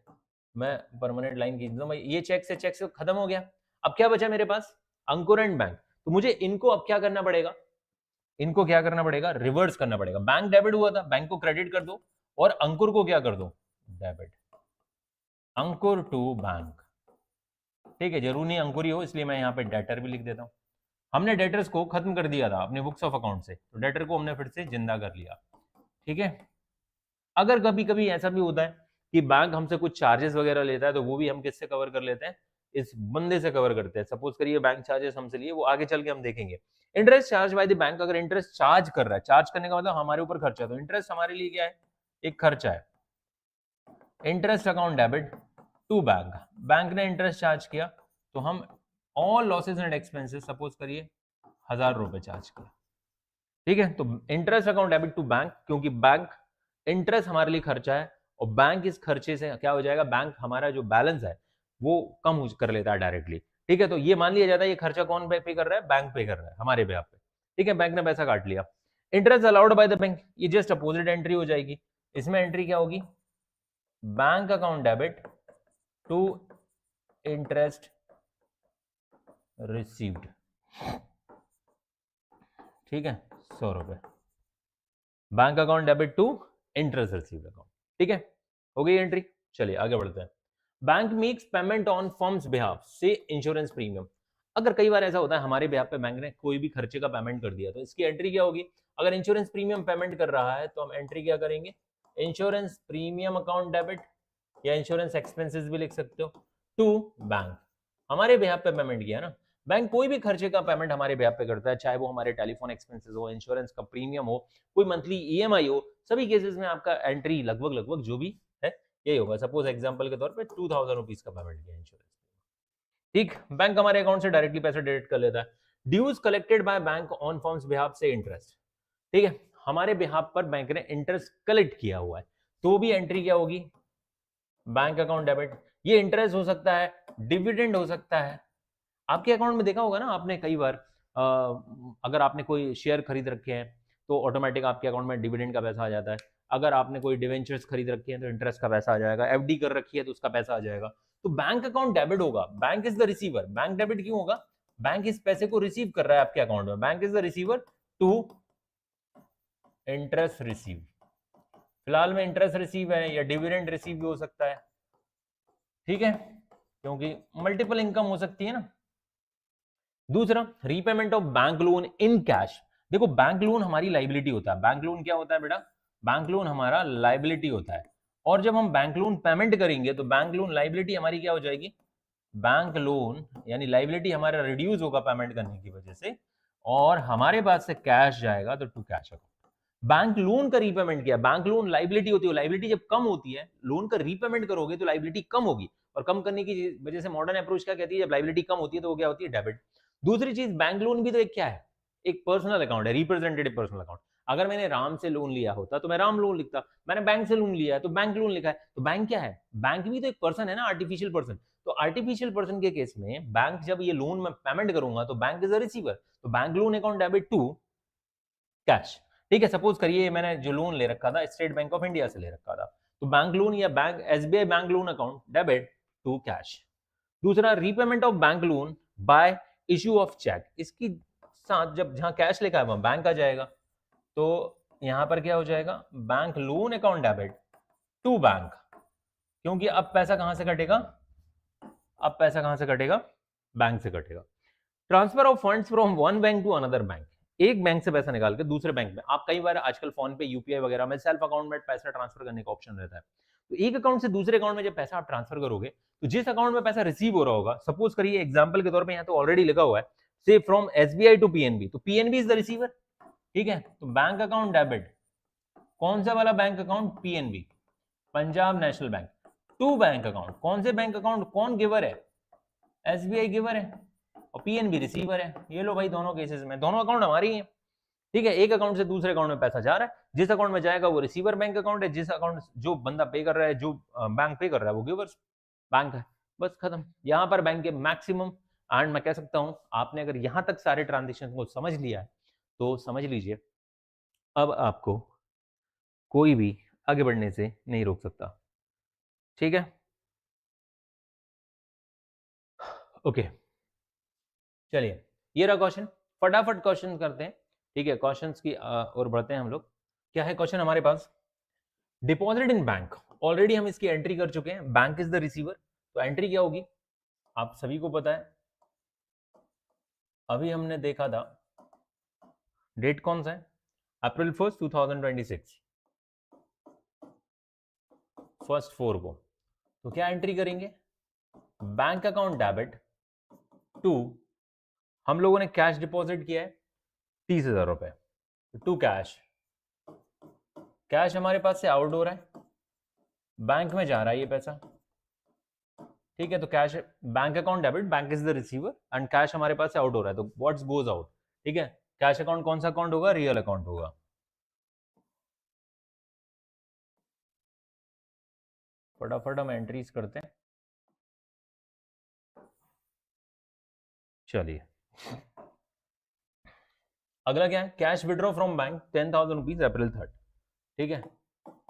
मैं परमानेंट लाइन खींच देता हूँ, ये चेक से खत्म हो गया। अब क्या बचा मेरे पास, अंकुर एंड बैंक। तो मुझे इनको अब क्या करना पड़ेगा, इनको क्या करना पड़ेगा, रिवर्स करना पड़ेगा। बैंक डेबिट हुआ था, बैंक को क्रेडिट कर दो, और अंकुर को क्या कर दो, डेबिट, अंकुर टू बैंक, ठीक है। जरूर नहीं अंकुर ही हो, इसलिए मैं यहाँ पे डेटर भी लिख देता हूँ। हमने डेटर्स को खत्म कर दिया था अपने बुक्स ऑफ अकाउंट से, तो डेटर को हमने फिर से जिंदा कर लिया, ठीक है। अगर कभी कभी ऐसा भी होता है कि बैंक हमसे कुछ चार्जेस वगैरह लेता है, तो वो भी हम किससे कवर कर लेते हैं, इस बंदे से कवर करते हैं। सपोज करिए बैंक चार्जेस हमसे लिए, वो आगे चल के हम देखेंगे। Interest charge by the bank, अगर इंटरेस्ट चार्ज कर रहा है, चार्ज करने का मतलब हमारे ऊपर खर्चा, तो इंटरेस्ट हमारे लिए क्या है, एक खर्चा है। Interest account debit to bank, bank ने इंटरेस्ट चार्ज किया, तो हम all losses and expenses suppose करिए 1000 रुपए चार्ज किया, ठीक है। तो interest account debit to bank, क्योंकि बैंक इंटरेस्ट हमारे लिए खर्चा है, और बैंक इस खर्चे से क्या हो जाएगा, बैंक हमारा जो बैलेंस है वो कम कर लेता है डायरेक्टली, ठीक है। तो ये मान लिया जाता है ये खर्चा कौन पे कर रहा है, बैंक पे कर रहा है हमारे बेhalf पे, ठीक है। बैंक ने पैसा काट लिया। Interest allowed by the bank, ये जस्ट अपोजिट एंट्री हो जाएगी। इसमें एंट्री क्या होगी, bank account debit to interest received, ठीक है, 100 रुपए, bank account debit to interest received account, ठीक है, हो गई एंट्री। चलिए आगे बढ़ते हैं। Bank makes payment on firm's behalf से इंश्योरेंस प्रीमियम, अगर कई बार ऐसा होता है हमारे बिहाफ पे बैंक ने कोई भी खर्चे का पेमेंट कर दिया, तो इसकी एंट्री क्या होगी, अगर इंश्योरेंस प्रीमियम पेमेंट कर रहा है तो हम एंट्री क्या करेंगे, इंश्योरेंस प्रीमियम अकाउंट डेबिट, या इंश्योरेंस एक्सपेंसेस भी लिख सकते हो, टू बैंक, हमारे बिहाफ पे पेमेंट किया ना। बैंक कोई भी खर्चे का पेमेंट हमारे बिहाफ पे करता है, चाहे वो हमारे टेलीफोन एक्सपेंसेस हो, इंश्योरेंस का प्रीमियम हो, कोई मंथली ईएमआई हो, सभी केसेस में आपका एंट्री लगभग जो भी है यही होगा। सपोज एग्जांपल के तौर पे 2000 रुपीज का पेमेंट किया इंश्योरेंस, ठीक, बैंक हमारे अकाउंट से डायरेक्टली पैसा डेबिट कर लेता है। Dues collected by bank on firm's behalf से इंटरेस्ट, ठीक है, हमारे बिहाफ पर बैंक ने इंटरेस्ट कलेक्ट किया हुआ है, तो भी एंट्री क्या होगी, बैंक अकाउंट डेबिट। ये इंटरेस्ट हो सकता है, डिविडेंड हो सकता है। आपके अकाउंट में देखा होगा ना आपने कई बार, अगर आपने कोई शेयर खरीद रखे हैं तो ऑटोमेटिक आपके अकाउंट में डिविडेंड का पैसा आ जाता है। अगर आपने कोई डिवेंचर्स खरीद रखे हैं तो इंटरेस्ट का पैसा आ जाएगा, एफडी कर रखी है तो उसका पैसा आ जाएगा। तो बैंक अकाउंट डेबिट होगा, bank is the receiver. Bank debit क्यों होगा, बैंक इस पैसे को रिसीव कर रहा है आपके अकाउंट में, bank is the receiver to interest receive. फिलहाल में इंटरेस्ट रिसीव है, या डिविडेंड रिसीव भी हो सकता है, ठीक है, क्योंकि मल्टीपल इनकम हो सकती है ना। दूसरा, repayment of bank loan in cash. देखो बैंक लोन हमारी लाइबिलिटी होता है, बैंक लोन क्या होता है बेटा, बैंक लोन हमारा लाइबिलिटी होता है, और जब हम बैंक लोन पेमेंट करेंगे तो बैंक लोन लाइबिलिटी हमारी क्या हो जाएगी, बैंक लोन यानी लाइबिलिटी हमारा रिड्यूस होगा पेमेंट करने की वजह से, और हमारे पास से कैश जाएगा तो to cash account. Bank loan का रीपेमेंट किया, बैंक लोन लाइबिलिटी होती है, लाइबिलिटी जब कम होती है, लोन का रीपेमेंट करोगे तो लाइबिलिटी कम होगी, और कम करने की वजह से मॉडर्न अप्रोच क्या कहती है, जब लाइबिलिटी कम होती है तो वो क्या होती है, डेबिट। दूसरी चीज, बैंक लोन भी तो एक क्या है, एक पर्सनल अकाउंट है, रिप्रेजेंटेटिव पर्सनल अकाउंट। अगर मैंने राम से लोन लिया होता तो मैं राम लोन लिखता, मैंने बैंक से लोन लिया है तो बैंक लोन लिखा है। तो बैंक क्या है, बैंक भी तो एक पर्सन है ना, आर्टिफिशियल पर्सन। तो आर्टिफिशियल पर्सन के केस में बैंक जब ये लोन में पेमेंट करूंगा तो बैंक इज अ रिसीवर, तो bank loan account debit to cash, ठीक है। सपोज करिए मैंने जो लोन ले रखा था स्टेट बैंक ऑफ इंडिया से ले रखा था, तो बैंक लोन या bank SBI bank loan account debit to cash. दूसरा, repayment of bank loan by issue of cheque, इसकी साथ जब जहां कैश लिखा है वहां बैंक आ जाएगा, तो यहां पर क्या हो जाएगा, bank loan account debit to bank, क्योंकि अब पैसा कहां से कटेगा, अब पैसा कहां से कटेगा, बैंक से कटेगा। Transfer of funds from one bank to another bank, एक बैंक से पैसा निकाल के दूसरे बैंक में। आप कई बार आजकल फोन पे यूपीआई वगैरह में सेल्फ अकाउंट में पैसा ट्रांसफर करने का ऑप्शन रहता है, तो एक अकाउंट से दूसरे अकाउंट में जब पैसा आप ट्रांसफर करोगे तो जिस अकाउंट में पैसा रिसीव हो रहा होगा, सपोज करिए एग्जांपल के तौर पे यहाँ तो ऑलरेडी लिखा हुआ है, से फ्रॉम एसबीआई टू पीएनबी, तो पीएनबी इज द रिसीवर, ठीक है, तो बैंक अकाउंट डेबिट, कौन सा वाला bank account? PNB, Punjab National Bank. To bank account, कौन से बैंक अकाउंट? कौन गिवर है? एसबीआई गिवर है और पीएनबी रिसीवर है। ये लो भाई, दोनों केसेस में दोनों अकाउंट हमारी हैं। ठीक है, एक अकाउंट से दूसरे अकाउंट में पैसा जा रहा है, जिस अकाउंट में जाएगा वो रिसीवर बैंक अकाउंट है, जिस अकाउंट जो बंदा पे कर रहा है, जो बैंक पे कर रहा है, वो गिवर्स बैंक है। बस खत्म। यहाँ पर बैंक के मैक्सिमम, एंड मैं कह सकता हूँ आपने अगर यहाँ तक सारे ट्रांजेक्शन को समझ लिया है तो समझ लीजिए अब आपको कोई भी आगे बढ़ने से नहीं रोक सकता। ठीक है, ओके, चलिए ये रहा क्वेश्चन, फटाफट क्वेश्चन करते हैं। ठीक है, क्वेश्चंस की ओर बढ़ते हैं हम लोग। क्या है क्वेश्चन हमारे पास? डिपॉजिट इन बैंक, ऑलरेडी हम इसकी एंट्री कर चुके हैं, बैंक इज द रिसीवर, तो एंट्री क्या होगी आप सभी को पता है, अभी हमने देखा था। डेट कौन सा है? अप्रैल 1 2026, फर्स्ट 4 को। तो क्या एंट्री करेंगे? बैंक अकाउंट डेबिट टू, हम लोगों ने कैश डिपॉजिट किया है 30,000 रुपए, टू कैश, कैश हमारे पास से आउट हो रहा है, बैंक में जा रहा है ये पैसा। ठीक है, तो cash, bank account debit, bank is the receiver and cash हमारे पास से आउट हो रहा है, तो व्हाट्स गोज आउट। ठीक है, कैश अकाउंट कौन सा अकाउंट होगा? रियल अकाउंट होगा। फटाफट हम एंट्रीज करते हैं। चलिए, अगला क्या है? Cash withdraw from bank 10,000 rupees April 3। ठीक है,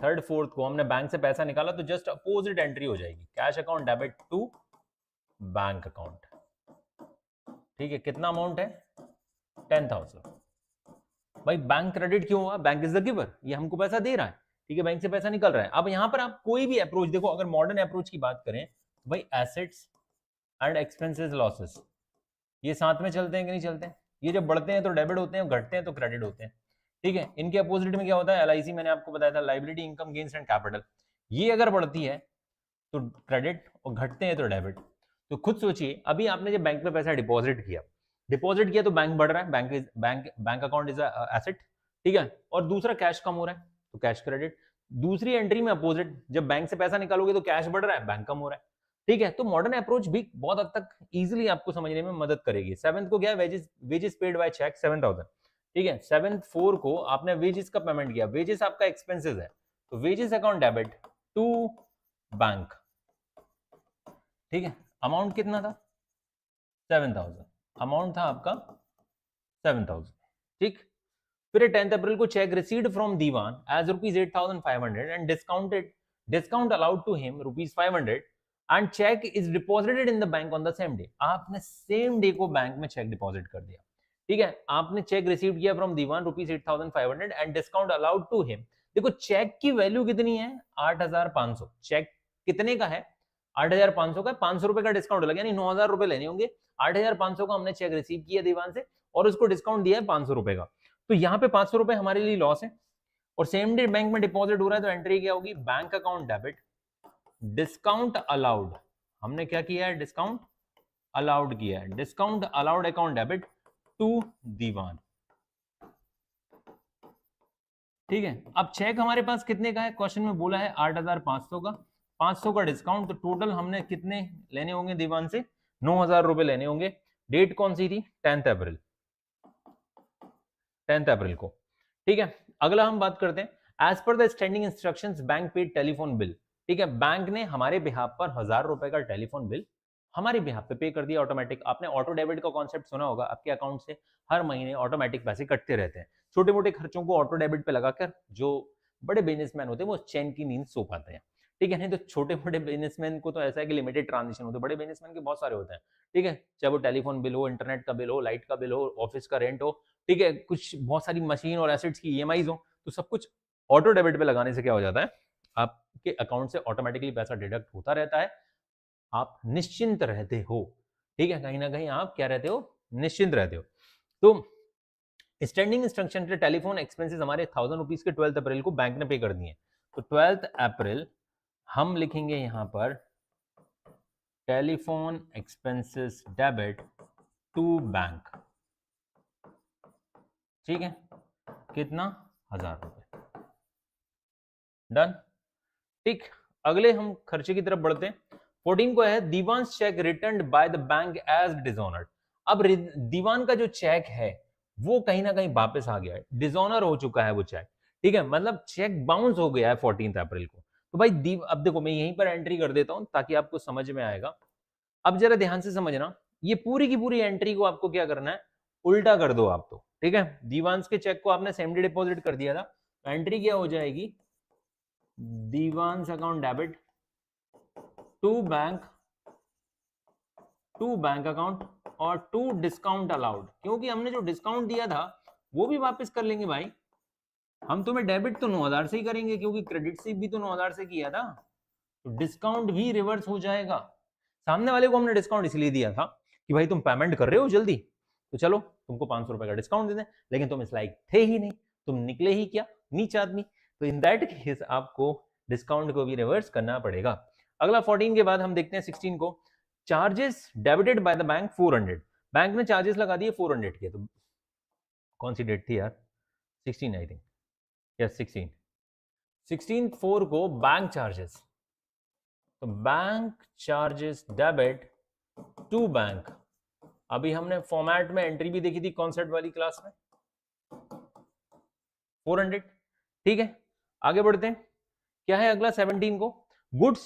3rd 4th को हमने बैंक से पैसा निकाला, तो जस्ट अपोजिट एंट्री हो जाएगी, cash account debit to bank account. ठीक है, कितना अमाउंट है? 10,000। भाई बैंक क्रेडिट क्यों हुआ? बैंक इज द गिवर, ये हमको पैसा दे रहा है। ठीक है, बैंक से पैसा निकल रहा है। अब यहां पर आप कोई भी अप्रोच देखो, अगर मॉडर्न अप्रोच की बात करें तो भाई एसेट्स एंड एक्सपेंसेस लॉसेस ये साथ में चलते हैं कि नहीं चलते हैं? ये जब बढ़ते हैं तो डेबिट होते हैं, घटते हैं तो क्रेडिट होते हैं। ठीक है, इनके अपोजिट में क्या होता है? एलआईसी, मैंने आपको बताया था, liability income gains and capital. ये अगर बढ़ती है तो क्रेडिट और घटते हैं तो डेबिट। तो खुद सोचिए, अभी आपने जब बैंक में पैसा डिपॉजिट किया तो बैंक बढ़ रहा है, बैंक अकाउंट इज एसेट। ठीक है, और दूसरा कैश कम हो रहा है तो कैश क्रेडिट। दूसरी एंट्री में अपोजिट, जब बैंक से पैसा निकालोगे तो कैश बढ़ रहा है, बैंक कम हो रहा है। ठीक है, तो मॉडर्न अप्रोच भी बहुत हद तक इजीली आपको समझने में मदद करेगी। 7th को क्या है? Wages paid by cheque 7,000। ठीक है, 7th 4 को आपने वेजेस का पेमेंट किया, वेजेस आपका एक्सपेंसेस है, तो wages account debit to bank. ठीक है, अमाउंट कितना था? 7,000, अमाउंट था आपका 7,000। ठीक, फिर 10th अप्रैल को cheque received from Diwan as ₹8,500 and discount allowed to him ₹500 and cheque is deposited in the bank on the same day. आपने सेम डे को बैंक में चेक डिपॉजिट कर दिया। ठीक है, आपने चेक रिसीव किया from Diwan ₹8,500 and discount allowed to him. देखो चेक की वैल्यू कितनी है? 8,500। चेक कितने का है? 8,500 का, 500 रुपए का डिस्काउंट लगा, यानी 9,000 रुपए लेने होंगे। 8,500 का हमने चेक रिसीव किया दीवान से और उसको डिस्काउंट दिया है 500 रुपए का, तो यहाँ पे 500 रुपए हमारे लिए लॉस है। और सेम डे बैंक में डिपॉजिट हो रहा है, तो एंट्री क्या होगी? Bank account debit, discount allowed, हमने क्या किया है? डिस्काउंट अलाउड किया है, discount allowed account debit to Diwan. ठीक है, अब चेक हमारे पास कितने का है? क्वेश्चन में बोला है 8,500 का, 500 का डिस्काउंट, तो टोटल हमने कितने लेने होंगे दीवान से? 9,000 रुपए लेने होंगे। डेट कौन सी थी? 10th अप्रैल, 10th अप्रैल को। ठीक है, अगला हम बात करते हैं, as per the standing instructions bank paid telephone bill. ठीक है, बैंक ने हमारे बिहाफ पर 1,000 रुपए का टेलीफोन बिल हमारे बिहाफ पे कर दिया ऑटोमेटिक। आपने ऑटो डेबिट का कॉन्सेप्ट सुना होगा, आपके अकाउंट से हर महीने ऑटोमेटिक पैसे कटते रहते हैं। छोटे मोटे खर्चों को ऑटो डेबिट पे लगाकर जो बड़े बिजनेसमैन होते हैं वो चैन की नींद सो पाते हैं। ठीक है, नहीं तो छोटे मोटे बिजनेसमैन को तो ऐसा है कि लिमिटेड ट्रांजेक्शन होते हैं, बड़े बिजनेसमैन के बहुत सारे होते हैं। ठीक है, चाहे वो टेलीफोन बिल हो, इंटरनेट का बिल हो, लाइट का बिल हो, ऑफिस का रेंट हो, ठीक है, कुछ बहुत सारी मशीन और एसेट्स की ईएमआईज हो, तो सब कुछ ऑटो डेबिट पे लगाने से क्या हो जाता है? आपके अकाउंट से ऑटोमेटिकली पैसा डिडक्ट होता रहता है, आप निश्चिंत रहते हो। ठीक है, कहीं ना कहीं आप क्या रहते हो? निश्चिंत रहते हो। तो स्टैंडिंग इंस्ट्रक्शन के टेलीफोन एक्सपेंसेस हमारे 1,000 रुपीज के 12th अप्रैल को बैंक ने पे कर दिए। तो 12th अप्रैल हम लिखेंगे यहां पर telephone expenses debit to bank. ठीक है, कितना, 1000 रुपए। डन। ठीक, अगले हम खर्चे की तरफ बढ़ते हैं। 14 को है Diwan's cheque returned by the bank as dishonoured. अब दीवान का जो चेक है वो कहीं ना कहीं वापस आ गया है, डिसऑनर हो चुका है वो चेक। ठीक है, मतलब चेक बाउंस हो गया है 14 अप्रैल को। तो भाई अब देखो मैं यहीं पर एंट्री कर देता हूं ताकि आपको समझ में आएगा। अब जरा ध्यान से समझना, ये पूरी की पूरी एंट्री को आपको क्या करना है, उल्टा कर दो आप। तो ठीक है, दीवान्स के चेक को आपने सेम डे डिपॉजिट कर दिया था, तो एंट्री क्या हो जाएगी, Diwan's account debit to bank account और टू डिस्काउंट अलाउड, क्योंकि हमने जो डिस्काउंट दिया था वो भी वापस कर लेंगे भाई। हम तुम्हें डेबिट तो 9000 से ही करेंगे क्योंकि क्रेडिट से भी तो 9000 से किया था, तो डिस्काउंट भी रिवर्स हो जाएगा। सामने वाले को हमने डिस्काउंट इसलिए दिया था कि भाई तुम पेमेंट कर रहे हो जल्दी, तो चलो तुमको 500 रुपए का डिस्काउंट दे दें, लेकिन तुम इस लायक थे ही नहीं, तुम निकले ही क्या, नीच आदमी। तो इन दैट केस आपको डिस्काउंट को भी रिवर्स करना पड़ेगा। अगला 14 के बाद हम देखते हैं 16 को, charges debited bye the bank 400। Bank ने चार्जेस लगा दिए 400 के। तो कौन सी डेट थी यार, 16 आई थिंक, यस 16/4 को बैंक चार्जेस, तो bank charges debit to bank. अभी हमने फॉर्मेट में एंट्री भी देखी थी कॉन्सेप्ट वाली क्लास में, 400। ठीक है, आगे बढ़ते हैं, क्या है अगला 17 को, goods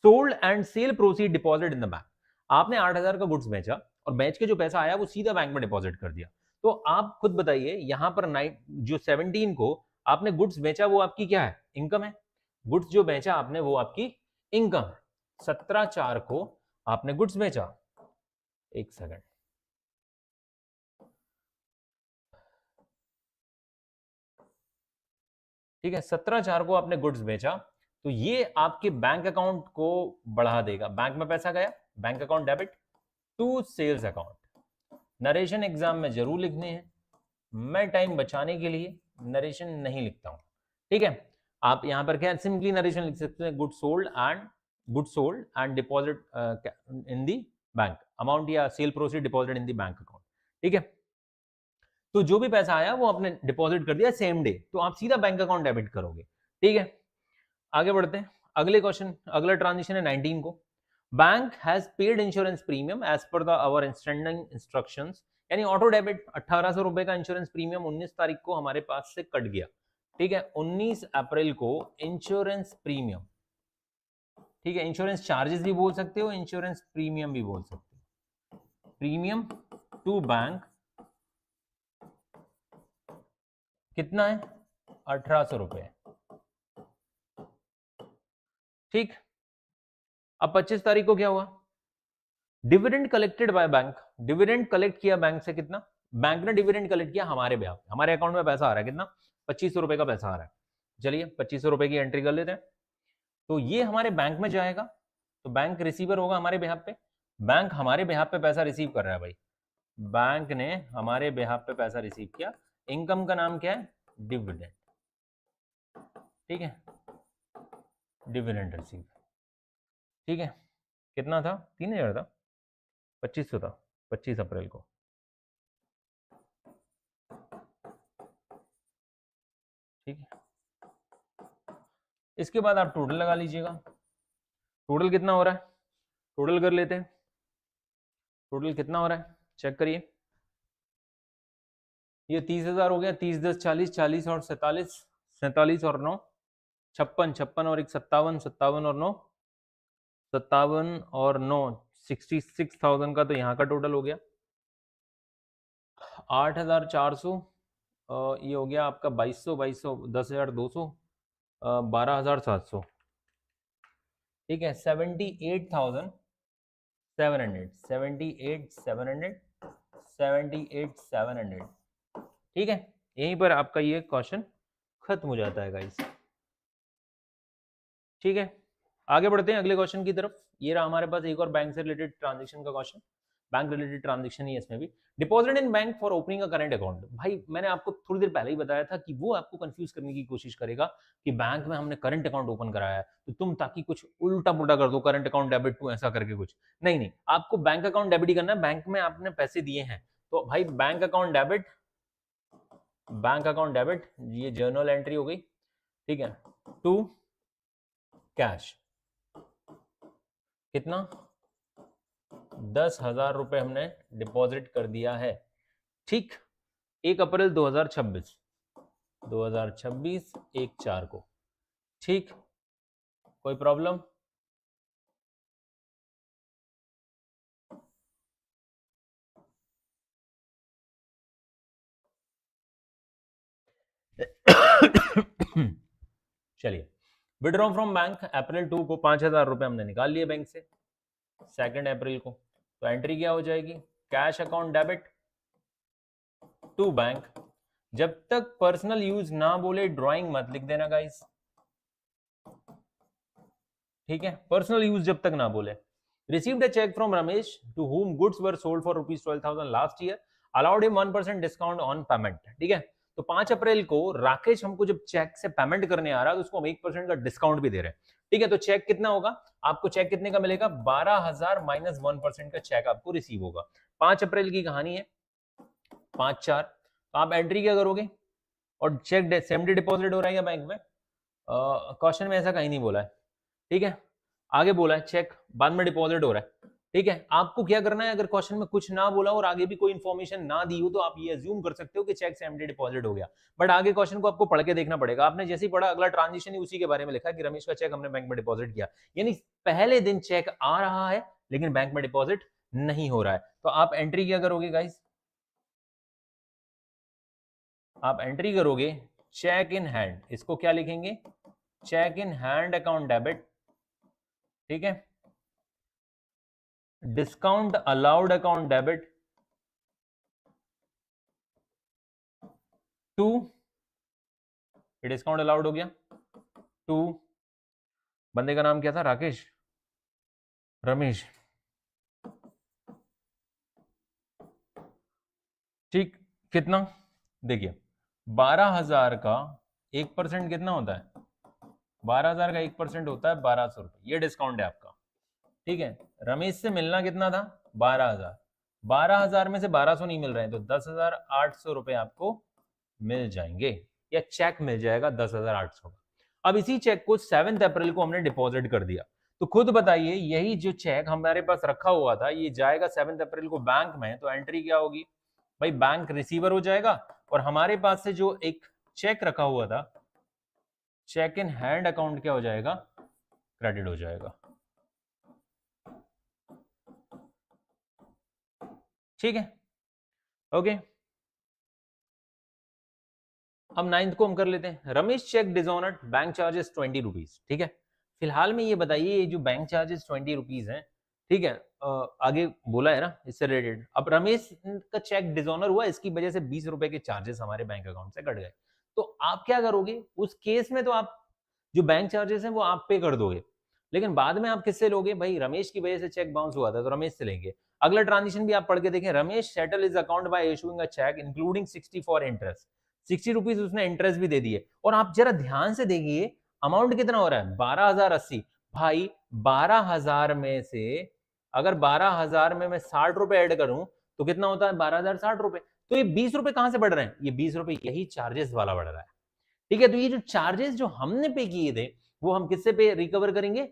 sold and cell proceed deposit in the bank. आपने 8000 का गुड्स बेचा और बेच के जो पैसा आया वो सीधा बैंक में डिपॉजिट कर दिया। तो आप खुद बताइए यहां पर जो 17 को आपने गुड्स बेचा वो आपकी क्या है, इनकम है। गुड्स जो बेचा आपने वो आपकी इनकम है। 17/4 को आपने गुड्स बेचा, एक सेकंड, ठीक है, 17/4 को आपने गुड्स बेचा, तो ये आपके बैंक अकाउंट को बढ़ा देगा। बैंक में पैसा गया, bank account debit to sales account. Narration exam में जरूर लिखने हैं, मैं टाइम बचाने के लिए नरेशन नहीं लिखता हूं। ठीक है, आप यहां पर क्या सिंपली नरेशन लिख सकते हैं, good sold and deposit in the bank amount, या sale proceed deposit in the bank account. ठीक है, तो जो भी पैसा आया वो आपने डिपॉजिट कर दिया सेम डे, तो आप सीधा बैंक अकाउंट डेबिट करोगे। ठीक है, आगे बढ़ते हैं, अगले क्वेश्चन, अगला ट्रांजिशन है 19 को, bank has paid insurance premium as per the our standing instructions, यानी ऑटो डेबिट 1800 रुपए का इंश्योरेंस प्रीमियम 19 तारीख को हमारे पास से कट गया। ठीक है, 19 अप्रैल को इंश्योरेंस प्रीमियम, ठीक है, इंश्योरेंस चार्जेस भी बोल सकते हो, इंश्योरेंस प्रीमियम भी बोल सकते हो, प्रीमियम टू बैंक कितना है, 1800 रुपए। ठीक, अब 25 तारीख को क्या हुआ, dividend collected by bank, dividend collect किया बैंक से, कितना, बैंक ने डिविडेंड कलेक्ट किया हमारे ब्याह, हमारे अकाउंट में पैसा आ रहा है कितना, 2500 रुपए का पैसा आ रहा है। चलिए 2500 रुपए की एंट्री कर लेते हैं, तो ये हमारे बैंक में जाएगा, तो बैंक रिसीवर होगा हमारे बिहाफ पे, बैंक हमारे बिहाफ पे पैसा रिसीव कर रहा है भाई, बैंक ने हमारे बिहाफ पे पैसा रिसीव किया। इनकम का नाम क्या है, डिविडेंड। ठीक है, डिविडेंड रिसीव। ठीक है, कितना था, 3000 था, 2500 था 25 अप्रैल को। ठीक है, इसके बाद आप टोटल लगा लीजिएगा, टोटल कितना हो रहा है, टोटल कर लेते हैं, टोटल कितना हो रहा है चेक करिए, ये 30,000 हो गया, 30 10 40, 40 और 47, 47 और 9 56, 56 और 1 57, 57 और 9 57 और 9 66,000 का तो यहाँ का टोटल हो गया, 8,400, ये हो गया आपका 2200, 10,200, 12,700। ठीक है, 78,700, 78,700। ठीक है, यहीं पर आपका ये क्वेश्चन खत्म हो जाता है गाइस। ठीक है, आगे बढ़ते हैं अगले क्वेश्चन की तरफ। ये रहा हमारे पास एक और बैंक से रिलेटेड ट्रांजेक्शन का क्वेश्चन, बैंक रिलेटेड ट्रांजेक्शन ही है इसमें भी, deposit in bank for opening a current account. भाई मैंने आपको थोड़ी देर पहले ही बताया था कि वो आपको कंफ्यूज करने की कोशिश करेगा कि बैंक में हमने करंट अकाउंट ओपन कराया है तो तुम ताकि कुछ उल्टा पुल्टा कर दो, करंट अकाउंट डेबिट टू ऐसा करके कुछ नहीं, नहीं आपको बैंक अकाउंट डेबिट ही करना है, बैंक में आपने पैसे दिए हैं तो भाई bank account debit bank account debit, ये जर्नल एंट्री हो गई, ठीक है, टू कैश, कितना 10,000 रुपए हमने डिपॉजिट कर दिया है, ठीक, 1 अप्रैल 2026 1/4 को, ठीक, कोई प्रॉब्लम? चलिए, विड्रॉ फ्रॉम बैंक, अप्रैल 2 को 5,000 रुपए हमने निकाल लिए बैंक से 2 अप्रैल को, तो एंट्री क्या हो जाएगी, cash account debit to bank. जब तक पर्सनल यूज ना बोले ड्राइंग मत लिख देना गाइस, ठीक है, पर्सनल यूज जब तक ना बोले। Received a cheque from Ramesh to whom goods were sold for ₹12,000 last year, allowed him 1% discount on payment, ठीक है। तो 5 अप्रैल को राकेश हमको जब चेक से पेमेंट करने आ रहा है तो उसको हम 1% का डिस्काउंट भी दे रहे हैं, ठीक है। तो चेक कितना होगा, आपको चेक कितने का मिलेगा, 12,000 माइनस 1% का चेक आपको रिसीव होगा। 5 अप्रैल की कहानी है, 5/4, तो आप एंट्री क्या करोगे, और चेक सेम डे डिपॉजिट हो रहा है या बैंक में, क्वेश्चन में ऐसा कहीं नहीं बोला है, ठीक है, आगे बोला है चेक बाद में डिपॉजिट हो रहा है, ठीक है। आपको क्या करना है, अगर क्वेश्चन में कुछ ना बोला और आगे भी कोई इंफॉर्मेशन ना दी हो तो आप ये अज्यूम कर सकते हो कि चेक सेम डे डिपॉजिट हो गया, बट आगे क्वेश्चन को आपको पढ़ के देखना पड़ेगा। आपने जैसे ही पढ़ा अगला ट्रांजिशन ही उसी के बारे में लिखा कि रमेश का चेक हमने बैंक में डिपॉजिट किया, यानी पहले दिन चेक आ रहा है लेकिन बैंक में डिपॉजिट नहीं हो रहा है। तो आप एंट्री क्या करोगे गाइस, आप एंट्री करोगे चेक इन हैंड, इसको क्या लिखेंगे, cheque in hand account debit, ठीक है, discount allowed account debit to, discount allowed हो गया टू, बंदे का नाम क्या था, राकेश, रमेश, ठीक, कितना, देखिए 12,000 का 1% कितना होता है, 12,000 का 1% होता है 1,200 रुपए, ये डिस्काउंट है आपका, ठीक है। रमेश से मिलना कितना था, 12,000, 12,000 में से 1,200 नहीं मिल रहे हैं तो 10,800 रुपए आपको मिल जाएंगे, या चेक मिल जाएगा 10,800 का। अब इसी चेक को 7 अप्रैल को हमने डिपॉजिट कर दिया, तो खुद बताइए यही जो चेक हमारे पास रखा हुआ था ये जाएगा 7 अप्रैल को बैंक में, तो एंट्री क्या होगी भाई, बैंक रिसीवर हो जाएगा, और हमारे पास से जो एक चेक रखा हुआ था चेक इन हैंड अकाउंट क्या हो जाएगा, क्रेडिट हो जाएगा, ठीक है, ओके। अब 9th को हम कर लेते हैं, Ramesh cheque dishonoured, bank charges 20 rupees, ठीक है। फिलहाल में ये बताइए ये जो बैंक चार्जेस 20 रुपीज है, ठीक है, आगे बोला है ना इससे रिलेटेड। अब रमेश का चेक डिसऑनर हुआ, इसकी वजह से 20 रुपए के चार्जेस हमारे बैंक अकाउंट से कट गए, तो आप क्या करोगे उस केस में, तो आप जो बैंक चार्जेस हैं वो आप पे कर दोगे, लेकिन बाद में आप किससे लोगे, भाई रमेश की वजह से चेक बाउंस हुआ था तो रमेश से लेंगे। अगला ट्रांजिशन भी आप पढ़ के देखें, Ramesh settle is account by issuing a cheque including 60 for interest, 60 rupees उसने इंटरेस्ट भी दे दिए, और आप जरा ध्यान से देखिए अमाउंट कितना हो रहा है, 12,080, भाई 12,000 में से अगर 12,000 में मैं 60 रुपए ऐड करूं तो कितना होता है, 12,060 रुपए, तो ये 20 रुपए कहां से बढ़ रहे हैं, ये 20 रुपए यही चार्जेस वाला बढ़ रहा है, ठीक है। तो ये जो चार्जेस जो हमने पे किए थे वो हम किससे पे रिकवर करेंगे,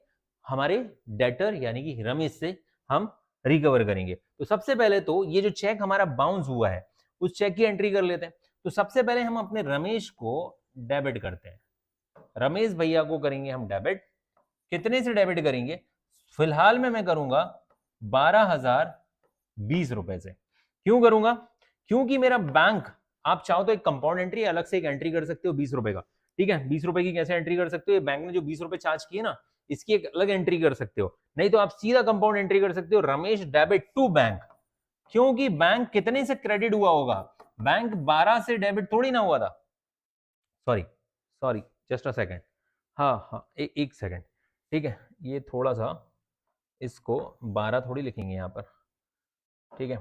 हमारे डेटर यानी कि रमेश से हम रिकवर करेंगे। तो सबसे पहले तो ये जो चेक हमारा बाउंस हुआ है उस चेक की एंट्री कर लेते हैं। तो सबसे पहले हम अपने रमेश को डेबिट करते हैं, रमेश भैया को करेंगे हम डेबिट, कितने से डेबिट करेंगे, फिलहाल में मैं करूंगा 12,020 रुपए से। क्यों करूंगा, क्योंकि मेरा बैंक, आप चाहो तो एक कंपाउंड एंट्री अलग से एक एंट्री कर सकते हो 20 रुपए का, ठीक है। 20 रुपए की कैसे एंट्री कर सकते हो, बैंक ने जो 20 रुपए चार्ज किए ना इसकी एक अलग एंट्री कर सकते हो, नहीं तो आप सीधा कंपाउंड एंट्री कर सकते हो रमेश डेबिट टू बैंक, क्योंकि बैंक कितने से क्रेडिट हुआ होगा, बैंक 12 से डेबिट थोड़ी ना हुआ था, sorry sorry just a second, हाँ एक सेकंड, ठीक है, ये थोड़ा सा इसको 12 थोड़ी लिखेंगे यहाँ पर, ठीक है,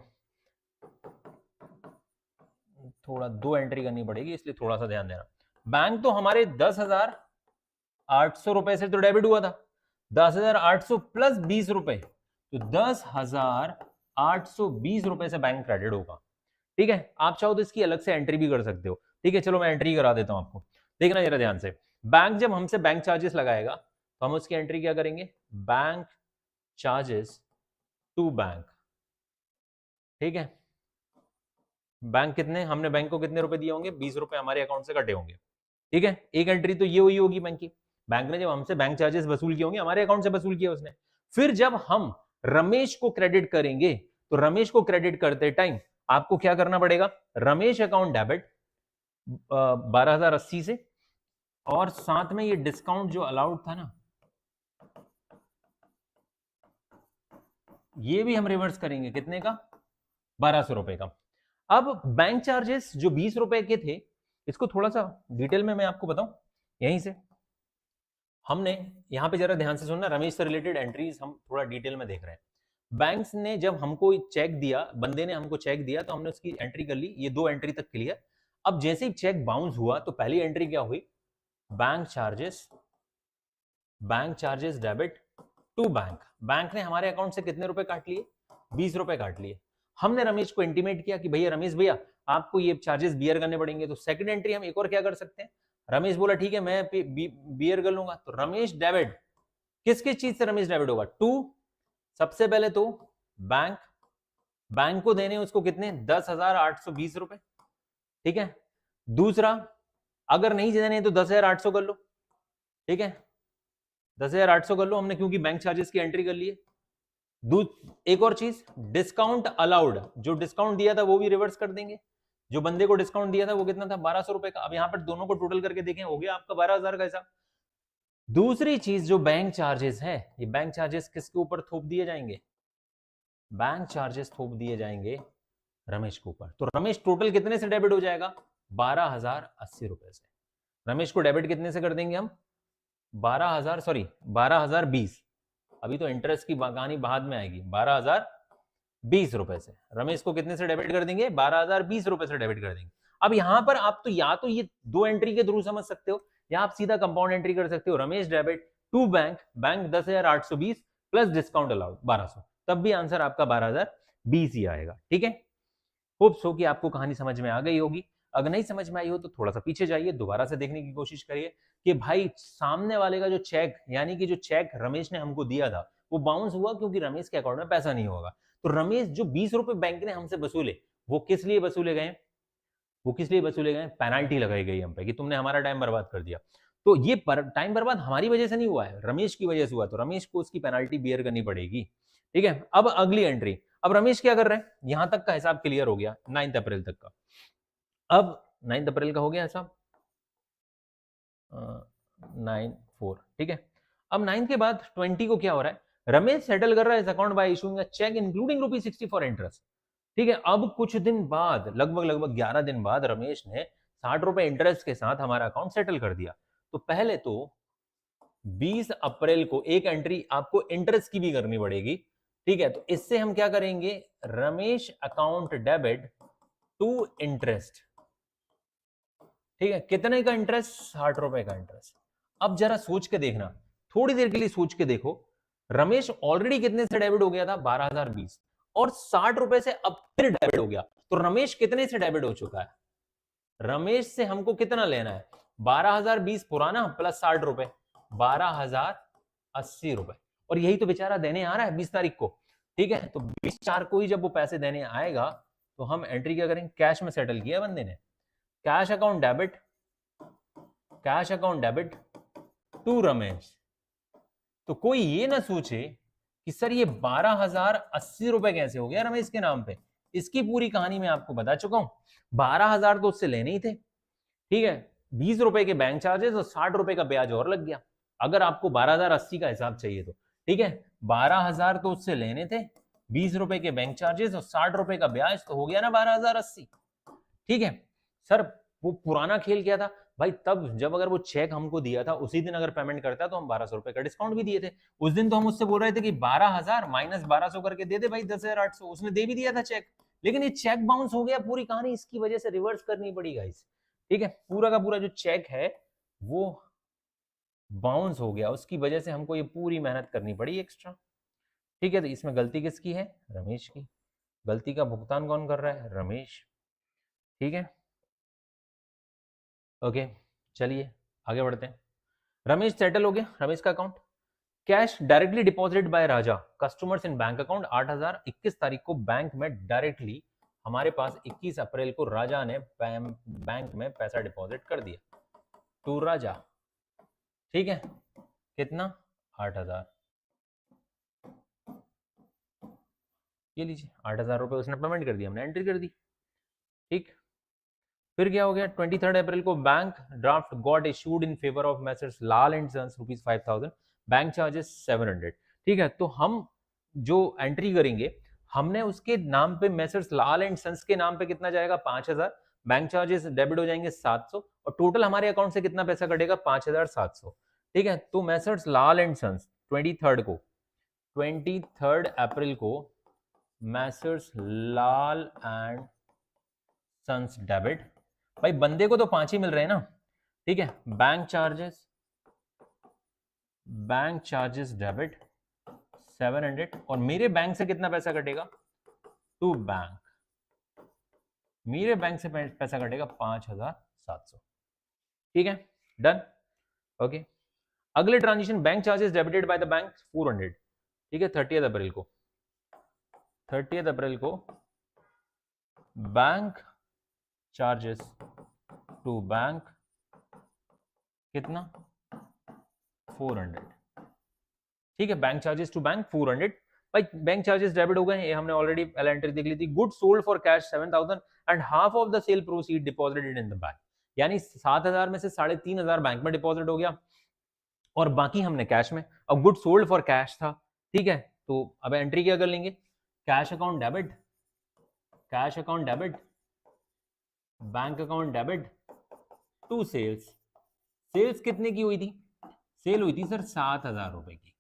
थोड़ा 2 एंट्री करनी पड़ेगी इसलिए थोड़ा सा ध्यान देना। बैंक तो हमारे 10,800 रुपए से तो डेबिट हुआ था, 10,800 प्लस 20 रुपए, तो 10,820 रुपए से बैंक क्रेडिट होगा, ठीक है। आप चाहो तो इसकी अलग से एंट्री भी कर सकते हो, ठीक है, चलो मैं एंट्री करा देता हूं आपको, देखना जरा ध्यान से। बैंक जब हमसे बैंक चार्जेस लगाएगा तो हम उसकी एंट्री क्या करेंगे, बैंक चार्जेस टू बैंक। ठीक है, बैंक कितने, हमने बैंक को कितने रुपए दिए होंगे, 20 रुपए हमारे अकाउंट से कटे होंगे। ठीक है, एक एंट्री तो ये हुई होगी बैंक की, बैंक ने जब हमसे बैंक चार्जेस वसूल किए होंगे, हमारे अकाउंट से वसूल किया उसने। फिर जब हम रमेश को क्रेडिट करेंगे तो रमेश को क्रेडिट करते टाइम आपको क्या करना पड़ेगा, रमेश अकाउंट डेबिट 12,080 से, और साथ में ये डिस्काउंट जो अलाउड था ना, ये भी हम रिवर्स करेंगे, कितने का, 1200 रुपए का। अब बैंक चार्जेस जो 20 रुपए के थे, इसको थोड़ा सा डिटेल में मैं आपको बताऊं, यहीं से हमने, यहां पे जरा ध्यान से सुनना, रमेश से रिलेटेड एंट्रीज हम थोड़ा डिटेल में देख रहे हैं। बैंक्स ने जब हमको चेक दिया, बंदे ने हमको चेक दिया, तो हमने उसकी एंट्री कर ली, ये 2 एंट्री तक क्लियर। अब जैसे ही चेक बाउंस हुआ तो पहली एंट्री क्या हुई, bank charges debit to bank. Bank ने हमारे अकाउंट से कितने रुपए काट लिए, 20 रुपए काट लिए। हमने रमेश को इंटीमेट किया कि भैया रमेश भैया आपको ये चार्जेस बियर करने पड़ेंगे। तो सेकंड एंट्री हम एक और क्या कर सकते हैं, रमेश बोला ठीक है मैं बियर कर लूंगा। तो रमेश डेबिट, किस किस चीज से रमेश डेबिट होगा, टू, सबसे पहले तो बैंक, बैंक को देने उसको कितने, 10,820 रुपए। ठीक है, दूसरा अगर नहीं देने तो 10,800 कर लो। ठीक है, 10,800 कर लो हमने, क्योंकि बैंक चार्जेस की एंट्री कर ली है। एक और चीज, डिस्काउंट अलाउड, जो डिस्काउंट दिया था वो भी रिवर्स कर देंगे। जो बंदे को डिस्काउंट दिया था वो कितना था, 1200 रुपए का। अब यहां पर दोनों को टोटल करके देखें, हो गया आपका 12,000 का हिसाब। दूसरी चीज जो बैंक चार्जेस है, ये बैंक चार्जेस किसके ऊपर थोप दिए जाएंगे, बैंक चार्जेस थोप दिए जाएंगे रमेश के ऊपर। तो रमेश टोटल कितने से डेबिट हो जाएगा, 12,080 रुपए से। रमेश को डेबिट कितने से कर देंगे हम, 12,020। अभी तो इंटरेस्ट की कहानी बाद में आएगी, 12,020 रुपए से रमेश को कितने से डेबिट कर देंगे, 12,020 रुपए से डेबिट कर देंगे। अब यहां पर आप तो या तो ये 2 एंट्री के थ्रू समझ सकते हो, या आप सीधा कंपाउंड एंट्री कर सकते हो, Ramesh debit to bank, bank 10,820 plus discount allowed 1200, तब भी आंसर आपका 12,020 ही आएगा। ठीक है, होप सो कि आपको कहानी समझ में आ गई होगी। अगर नहीं समझ में आई हो तो थोड़ा सा पीछे जाइए, दोबारा से देखने की कोशिश करिए कि भाई सामने वाले का जो चेक, यानी कि जो चेक रमेश ने हमको दिया था वो बाउंस हुआ क्योंकि रमेश के अकाउंट में पैसा नहीं होगा। तो रमेश जो 20 रुपए बैंक ने हमसे वसूले, वो किस लिए वसूले गए, वो किस लिए वसूले गए, पेनाल्टी लगाई गई हम पे कि तुमने हमारा टाइम बर्बाद कर दिया। तो ये टाइम बर्बाद हमारी वजह से नहीं हुआ है, रमेश की वजह से हुआ, तो रमेश को उसकी पेनाल्टी बियर करनी पड़ेगी। ठीक है, अब अगली एंट्री, अब रमेश क्या कर रहे हैं, यहां तक का हिसाब क्लियर हो गया 9 अप्रैल तक का। अब 9 अप्रैल का हो गया हिसाब, 9/4। ठीक है, अब 9 के बाद 20 को क्या हो रहा है, रमेश सेटल कर रहा है इस account by issuing a cheque including ₹60 for interest. ठीक है, अब कुछ दिन बाद, लगभग 11 दिन बाद रमेश ने 60 रुपए इंटरेस्ट के साथ हमारा अकाउंट सेटल कर दिया। तो पहले तो 20 अप्रैल को एक एंट्री आपको इंटरेस्ट की भी करनी पड़ेगी। ठीक है, तो इससे हम क्या करेंगे, Ramesh account debit to interest. ठीक है, कितने का इंटरेस्ट, 60 रुपए का इंटरेस्ट। अब जरा सोच के देखना, थोड़ी देर के लिए सोच के देखो, रमेश ऑलरेडी कितने से डेबिट हो गया था, 12,020, और 60 रुपए से अब फिर डेबिट हो गया। तो रमेश कितने से डेबिट हो चुका है, रमेश से हमको कितना लेना है, 12,020 पुराना प्लस 60 रुपए, 12,080 रुपए। और यही तो बेचारा देने आ रहा है 20 तारीख को। ठीक है, तो 20/4 को ही जब वो पैसे देने आएगा तो हम एंट्री क्या करेंगे, कैश में सेटल किया बंदे ने, cash account debit to Ramesh. तो कोई ये ना सोचे कि सर ये 12,080 रुपए कैसे हो गया रमेश के नाम पे। इसकी पूरी कहानी मैं आपको बता चुका हूं, 12,000 तो उससे लेने ही थे। ठीक है, 20 रुपए के बैंक चार्जेस और 60 रुपए का ब्याज और लग गया, अगर आपको 12,080 का हिसाब चाहिए तो। ठीक है, 12,000 तो उससे लेने थे, 20 रुपए के बैंक चार्जेस और 60 रुपए का ब्याज, तो हो गया ना 12,080। ठीक है सर, वो पुराना खेल क्या था भाई, तब जब अगर वो चेक हमको दिया था उसी दिन अगर पेमेंट करता तो हम 1200 रुपए का डिस्काउंट भी दिए थे। उस दिन तो हम उससे बोल रहे थे कि 12,000 माइनस 1200 करके दे दे भाई 10,800, उसने दे भी दिया था चेक, लेकिन ये चेक बाउंस हो गया, पूरी कहानी इसकी वजह से रिवर्स करनी पड़ी गाइस। ठीक है, पूरा का पूरा जो चेक है वो बाउंस हो गया, उसकी वजह से हमको ये पूरी मेहनत करनी पड़ी एक्स्ट्रा। ठीक है, तो इसमें गलती किसकी है, रमेश की। गलती का भुगतान कौन कर रहा है, रमेश। ठीक है, ओके, चलिए आगे बढ़ते हैं। रमेश सेटल हो गया, रमेश का account. Cash directly deposited bye राजा कस्टमर्स इन बैंक अकाउंट 8000, 21 तारीख को बैंक में डायरेक्टली हमारे पास 21 अप्रैल को राजा ने बैंक में पैसा डिपॉजिट कर दिया टू राजा। ठीक है, कितना? 8000। ये लीजिए 8000 रुपए उसने पेमेंट कर दिया, हमने एंट्री कर दी। ठीक, फिर क्या हो गया? 23 अप्रैल को bank draft got issued in favour of messrs Lal and sons ₹5000, bank charges 700। ठीक है, तो हम जो एंट्री करेंगे हमने उसके नाम पे मैसर्स लाल एंड सन्स के नाम पे कितना जाएगा? 5000, बैंक चार्जेस डेबिट हो जाएंगे 700 और टोटल हमारे अकाउंट से कितना पैसा कटेगा? 5700। ठीक है, तो मैसर्स लाल एंड सन्स 23 अप्रैल को messrs Lal and sons debit, भाई बंदे को तो 5 ही मिल रहे हैं ना। ठीक है, बैंक चार्जेस डेबिट 700 और मेरे बैंक से कितना पैसा कटेगा? टू बैंक, मेरे बैंक से पैसा कटेगा 5700। ठीक है, डन। ओके, अगले transaction bank charges debited bye the bank 400। ठीक है, 30 अप्रैल को बैंक चार्जेस टू बैंक कितना? 400। ठीक है, बैंक चार्जेस टू बैंक 400। भाई बैंक चार्जेस डेबिट हो गए, ये हमने ऑलरेडी एंट्री देख ली थी। Good sold for cash 7000 and half of the cell proceed deposited in the bank, यानी 7000 में से 3500 बैंक में डिपॉजिट हो गया और बाकी हमने कैश में। अब गुड सोल्ड फॉर कैश था। ठीक है, तो अब एंट्री क्या कर लेंगे? Cash account debit bank account debit to sales कितने की हुई थी? सेल हुई थी सर 7000 रुपए की,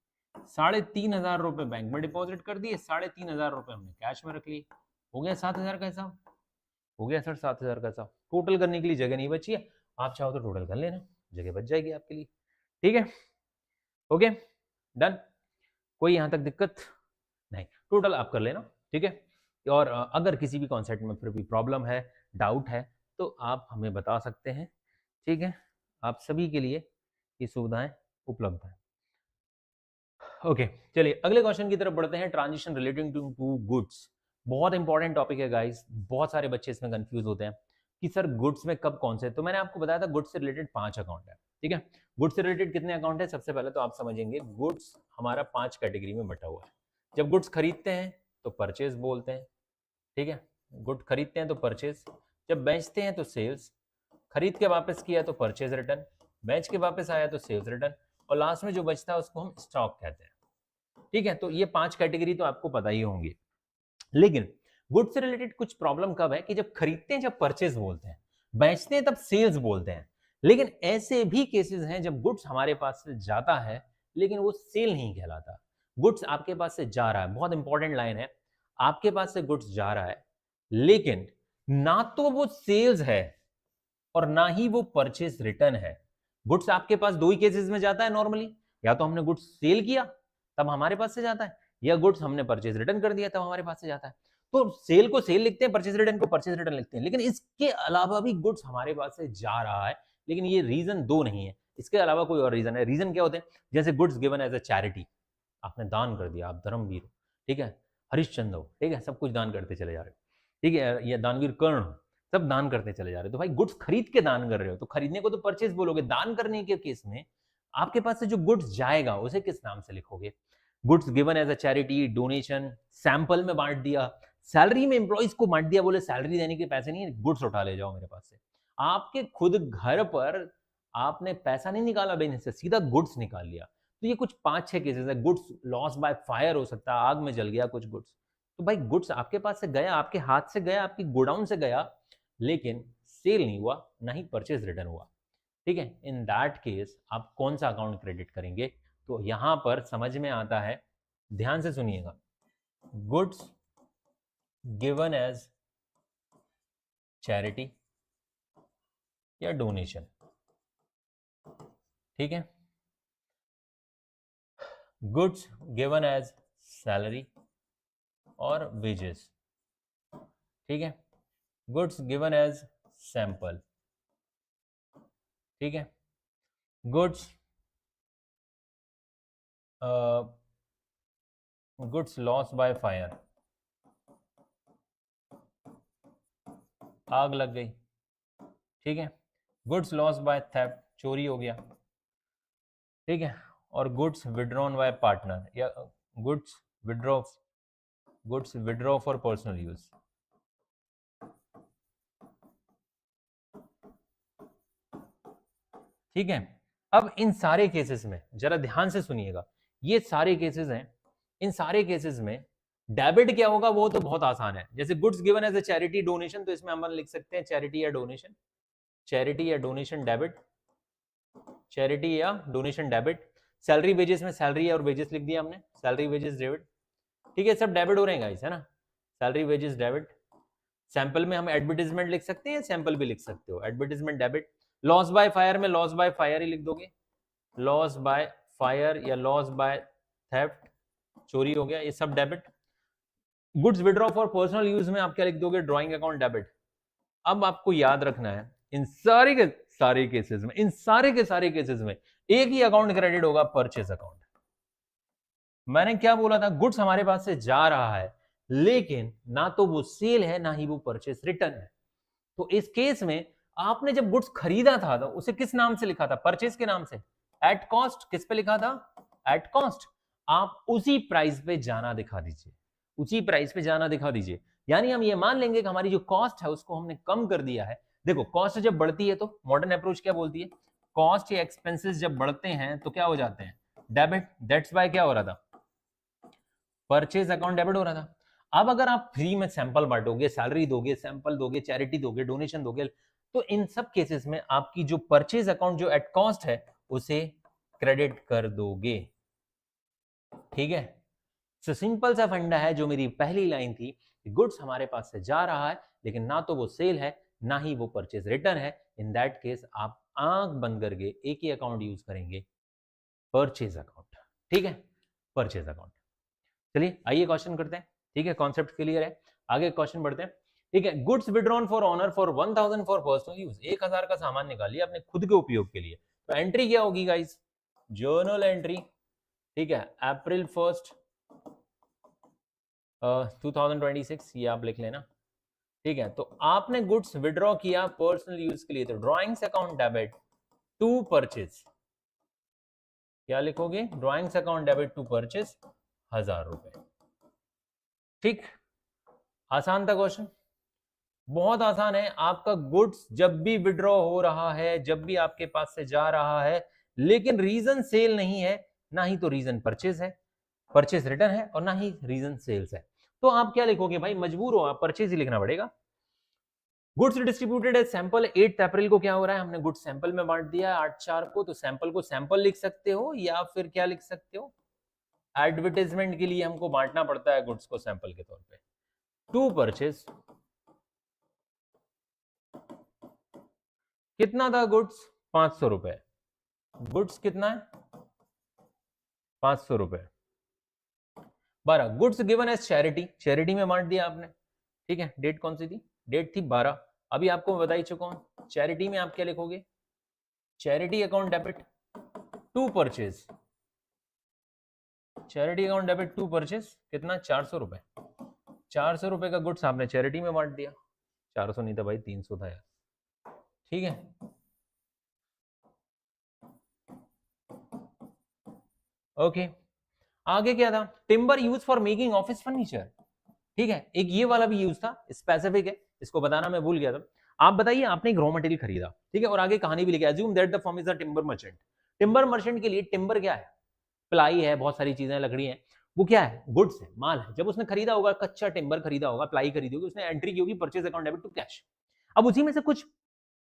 3500 रुपए बैंक में डिपॉजिट कर दिए, 3500 रुपए हमने कैश में रख लिए। हो गया 7000 का हिसाब, हो गया सर 7000 का हिसाब। टोटल करने के लिए जगह नहीं बची है, आप चाहो तो टोटल कर लेना, जगह बच जाएगी आपके लिए। ठीक है, ओके डन, कोई यहां तक दिक्कत नहीं, टोटल आप कर लेना। ठीक है, और अगर किसी भी कॉन्सेप्ट में फिर भी प्रॉब्लम है, डाउट है, तो आप हमें बता सकते हैं। ठीक है, आप सभी के लिए ये सुविधाएं उपलब्ध है। ओके, चलिए अगले क्वेश्चन की तरफ बढ़ते हैं। ट्रांजिशन रिलेटिंग टू गुड्स, बहुत इंपॉर्टेंट टॉपिक है गाइस, बहुत सारे बच्चे इसमें कंफ्यूज होते हैं कि सर गुड्स में कब कौन से। तो मैंने आपको बताया था गुड्स से रिलेटेड 5 अकाउंट है। ठीक है, गुड्स से रिलेटेड कितने अकाउंट है? सबसे पहले तो आप समझेंगे गुड्स हमारा 5 कैटेगरी में बटा हुआ है। जब गुड्स खरीदते हैं तो परचेज बोलते हैं। ठीक है, गुड खरीदते हैं तो परचेज, जब बेचते हैं तो सेल्स, खरीद के वापस किया तो परचेज रिटर्न, बेच के वापस आया तो सेल्स रिटर्न, और लास्ट में जो बचता है उसको हम स्टॉक कहते हैं। ठीक है, तो ये 5 कैटेगरी तो आपको पता ही होंगी। लेकिन गुड्स से रिलेटेड कुछ प्रॉब्लम कब है कि जब खरीदते हैं जब परचेज बोलते हैं, बेचते हैं तब सेल्स बोलते हैं। लेकिन ऐसे भी केसेस हैं जब गुड्स हमारे पास से जाता है लेकिन वो सेल नहीं कहलाता। गुड्स आपके पास से जा रहा है, बहुत इंपॉर्टेंट लाइन है, आपके पास से गुड्स जा रहा है लेकिन ना तो वो सेल्स है और ना ही वो परचेज रिटर्न है। गुड्स आपके पास दो ही केसेस में जाता है नॉर्मली, या तो हमने गुड्स सेल किया तब हमारे पास से जाता है, या गुड्स हमने परचेज रिटर्न कर दिया तब हमारे पास से जाता है। तो सेल को सेल लिखते हैं, परचेज रिटर्न को परचेज रिटर्न लिखते हैं, लेकिन इसके अलावा भी गुड्स हमारे पास से जा रहा है। लेकिन ये रीजन दो नहीं है, इसके अलावा कोई और रीजन है। रीजन क्या होते हैं? जैसे goods given as a charity, आपने दान कर दिया, आप धर्मवीर हो, ठीक है, हरिश्चंद्र हो, ठीक है, सब कुछ दान करते चले जा रहे हो, ठीक है, या दानवीर कर्ण हो, सब दान करते चले जा रहे हो। तो भाई गुड्स खरीद के दान कर रहे हो, तो खरीदने को तो परचेज बोलोगे, दान करने के केस में आपके पास से जो गुड्स जाएगा उसे किस नाम से लिखोगे? Goods given as a charity, donation, sample में बांट दिया, सैलरी में एम्प्लॉइज को बांट दिया, बोले सैलरी देने के पैसे नहीं है, गुड्स उठा ले जाओ मेरे पास से। आपके खुद घर पर आपने पैसा नहीं निकाला बेचने से, सीधा गुड्स निकाल लिया। तो ये कुछ 5-6 केसेस है। गुड्स लॉस बाय फायर हो सकता है, आग में जल गया कुछ गुड्स। तो भाई गुड्स आपके पास से गया, आपके हाथ से गया, आपकी गोडाउन से गया, लेकिन सेल नहीं हुआ, ना ही परचेज रिटर्न हुआ। ठीक है, इन दैट केस आप कौन सा अकाउंट क्रेडिट करेंगे? तो यहां पर समझ में आता है, ध्यान से सुनिएगा, गुड्स गिवन एज चैरिटी या डोनेशन। ठीक है, गुड्स गिवन एज सैलरी और वेजेस। ठीक है, गुड्स गिवन एज सैंपल ठीक है, goods goods loss by fire, आग लग गई, ठीक है। गुड्स लॉस बाय थेफ्ट, चोरी हो गया, ठीक है। और गुड्स विड्रॉन बाय पार्टनर या goods withdraw goods withdraw for personal use. ठीक है, अब इन सारे केसेस में जरा ध्यान से सुनिएगा, ये सारे केसेस हैं, इन सारे केसेस में डेबिट क्या होगा वो तो बहुत आसान है। जैसे goods given as a charity donation, तो इसमें हम लिख सकते हैं चैरिटी या डोनेशन, चैरिटी या डोनेशन डेबिट, चैरिटी या डोनेशन डेबिट। सैलरी वेजेस में सैलरी और वेजेस लिख दिया हमने, सैलरी वेजेस डेबिट, ठीक है, सब डेबिट हो रहे हैं गाइस, है ना, सैलरी वेजेस डेबिट। सैंपल में हम एडवर्टाइजमेंट लिख सकते हैं, सैंपल भी लिख सकते हो, advertisement debit. Loss by fire में लॉस बाय फायर ही लिख दोगे, लॉस बाय फायर या लॉस बाय थेफ्ट, चोरी हो गया, ये सब debit. Goods withdraw for personal use में आप क्या लिख दोगे, ड्राइंग अकाउंट डेबिट। अब आपको याद रखना है इन सारे के सारे केसेस में, इन सारे के सारे केसेस में एक ही अकाउंट क्रेडिट होगा, परचेज अकाउंट। मैंने क्या बोला था, गुड्स हमारे पास से जा रहा है लेकिन ना तो वो सेल है ना ही वो परचेज रिटर्न है। तो इस केस में आपने जब गुड्स खरीदा था तो उसे किस नाम से लिखा था, परचेज के नाम से, एट कॉस्ट। किस पे लिखा था, एट कॉस्ट। आप उसी प्राइस पे जाना दिखा दीजिए, उसी प्राइस पे जाना दिखा दीजिए। यानी हम ये मान लेंगे कि हमारी जो कॉस्ट है उसको हमने कम कर दिया है। देखो कॉस्ट जब बढ़ती है तो मॉडर्न अप्रोच क्या बोलती है, कॉस्ट या एक्सपेंसेस जब बढ़ते हैं तो क्या हो जाते हैं, डेबिट। दैट्स वाई क्या हो रहा था, परचेज अकाउंट डेबिट हो रहा था। अब अगर आप फ्री में सैंपल बांटोगे, सैलरी दोगे, सैंपल दोगे, चैरिटी दोगे, डोनेशन दोगे, तो इन सब केसेस में आपकी जो परचेज अकाउंट जो एट कॉस्ट है उसे क्रेडिट कर दोगे। ठीक है, सो सिंपल सा फंडा है जो मेरी पहली लाइन थी, गुड्स हमारे पास से जा रहा है लेकिन ना तो वो सेल है ना ही वो परचेज रिटर्न है। इन दैट केस आप आंख बंद करके एक ही अकाउंट यूज करेंगे, परचेज अकाउंट। ठीक है, परचेज अकाउंट। चलिए आइए क्वेश्चन करते हैं। ठीक है, कॉन्सेप्ट क्लियर है, आगे क्वेश्चन बढ़ते हैं। ठीक है, goods withdrawn for owner for 1000 for personal use, 1000 का सामान निकालिए अपने खुद के उपयोग के लिए। तो एंट्री क्या होगी गाइस, जर्नल एंट्री। ठीक है, अप्रैल 1 2026 ये आप लिख लेना। ठीक है, तो आपने गुड्स विड्रॉ किया पर्सनल यूज के लिए, तो drawings account debit to purchase, क्या लिखोगे, drawings account debit to purchase 1000 रुपए। ठीक, आसान था क्वेश्चन, बहुत आसान है। आपका गुड्स जब भी विड्रॉ हो रहा है, जब भी आपके पास से जा रहा है, लेकिन रीजन सेल नहीं है, ना ही तो रीजन परचेज है, परचेज रिटर्न है, और ना ही रीजन सेल्स है, तो आप क्या लिखोगे भाई, मजबूर हो आप परचेज ही लिखना पड़ेगा। गुड्स डिस्ट्रीब्यूटेड एज सैंपल, 8 अप्रैल को क्या हो रहा है, हमने गुड्स सैंपल में बांट दिया 8/4 को, तो सैंपल को सैंपल लिख सकते हो या फिर क्या लिख सकते हो, एडवर्टाइजमेंट के लिए हमको बांटना पड़ता है गुड्स को सैंपल के तौर पे। टू परचेज, कितना था गुड्स, 500 रुपए, गुड्स कितना है 500 रुपए। 12 goods given as charity, charity में बांट दिया आपने। ठीक है, डेट कौन सी थी, डेट थी 12, अभी आपको मैं बता ही चुका हूं। चैरिटी में आप क्या लिखोगे, charity account debit to purchase, charity account debit to purchase कितना, 400 रुपए। 400 रुपए का गुड्स आपने चैरिटी में बांट दिया, 400 नहीं था भाई 300 था यार। ठीक है, ओके, आगे क्या था, timber use for making office furniture. ठीक है, एक ये वाला भी यूज था, स्पेसिफिक है, इसको बताना मैं भूल गया था। आप बताइए, आपने एक रॉ मटेरियल खरीदा, ठीक है, और आगे कहानी भी लिखी, assume that the firm is a timber merchant. Timber merchant के लिए टिम्बर क्या है, प्लाई है, बहुत सारी चीजें, लकड़ी है, वो क्या है, गुड्स है, माल है। जब उसने खरीदा होगा, कच्चा टिम्बर खरीदा होगा, प्लाई खरीदी होगी, उसने एंट्री की होगी purchase account debit to cash. अब उसी में से कुछ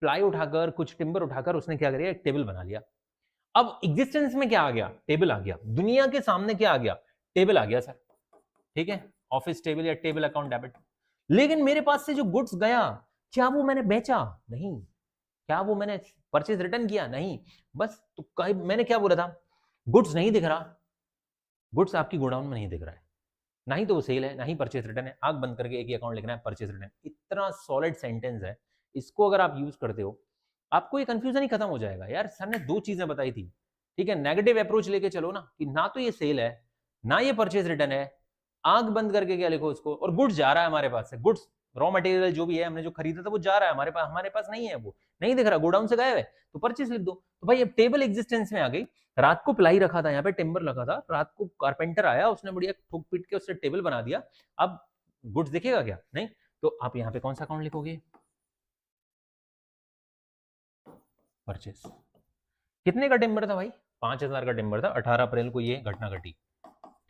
प्लाई उठाकर, कुछ टिम्बर उठाकर उसने क्या किया, एक टेबल बना लिया। अब एग्जिस्टेंस में क्या आ गया, टेबल आ गया, दुनिया के सामने क्या आ गया, टेबल आ गया सर। ठीक है, ऑफिस टेबल या टेबल अकाउंट डेबिट। लेकिन मेरे पास से जो गुड्स गया, क्या वो मैंने बेचा, नहीं। क्या वो मैंने परचेज रिटर्न किया, नहीं। बस तो मैंने क्या बोला था, गुड्स नहीं दिख रहा, गुड्स आपकी गोडाउन में नहीं दिख रहा है, ना ही तो वो सेल है ना ही परचेज रिटर्न है, आंख बंद करके एक ही अकाउंट लिखना है, परचेज रिटर्न। इतना सॉलिड सेंटेंस है, इसको अगर आप यूज करते हो आपको ये कंफ्यूजन ही खत्म हो जाएगा यार, सर ने दो चीजें बताई थी, ठीक है, नेगेटिव अप्रोच लेके चलो ना, कि ना तो ये सेल है ना ये परचेज रिटर्न है, आंख बंद करके क्या लिखो उसको, और गुड्स जा रहा है हमारे पास से, गुड्स रॉ मटेरियल जो भी है हमने जो खरीदा था वो जा रहा है हमारे पास नहीं है, वो नहीं दिख रहा, गोडाउन से गायब है, तो परचेज लिख दो। तो भाई अब टेबल एग्जिस्टेंस में आ गई, रात को प्लाई रखा था यहाँ पे, टिम्बर रखा था, रात को कारपेंटर आया, उसने बढ़िया ठोक पीट के उससे टेबल बना दिया, अब गुड्स दिखेगा क्या, नहीं, तो आप यहाँ पे कौन सा अकाउंट लिखोगे, परचेज। कितने का टिम्बर था भाई, 5,000 का टिम्बर था, 18 अप्रैल को ये घटना घटी,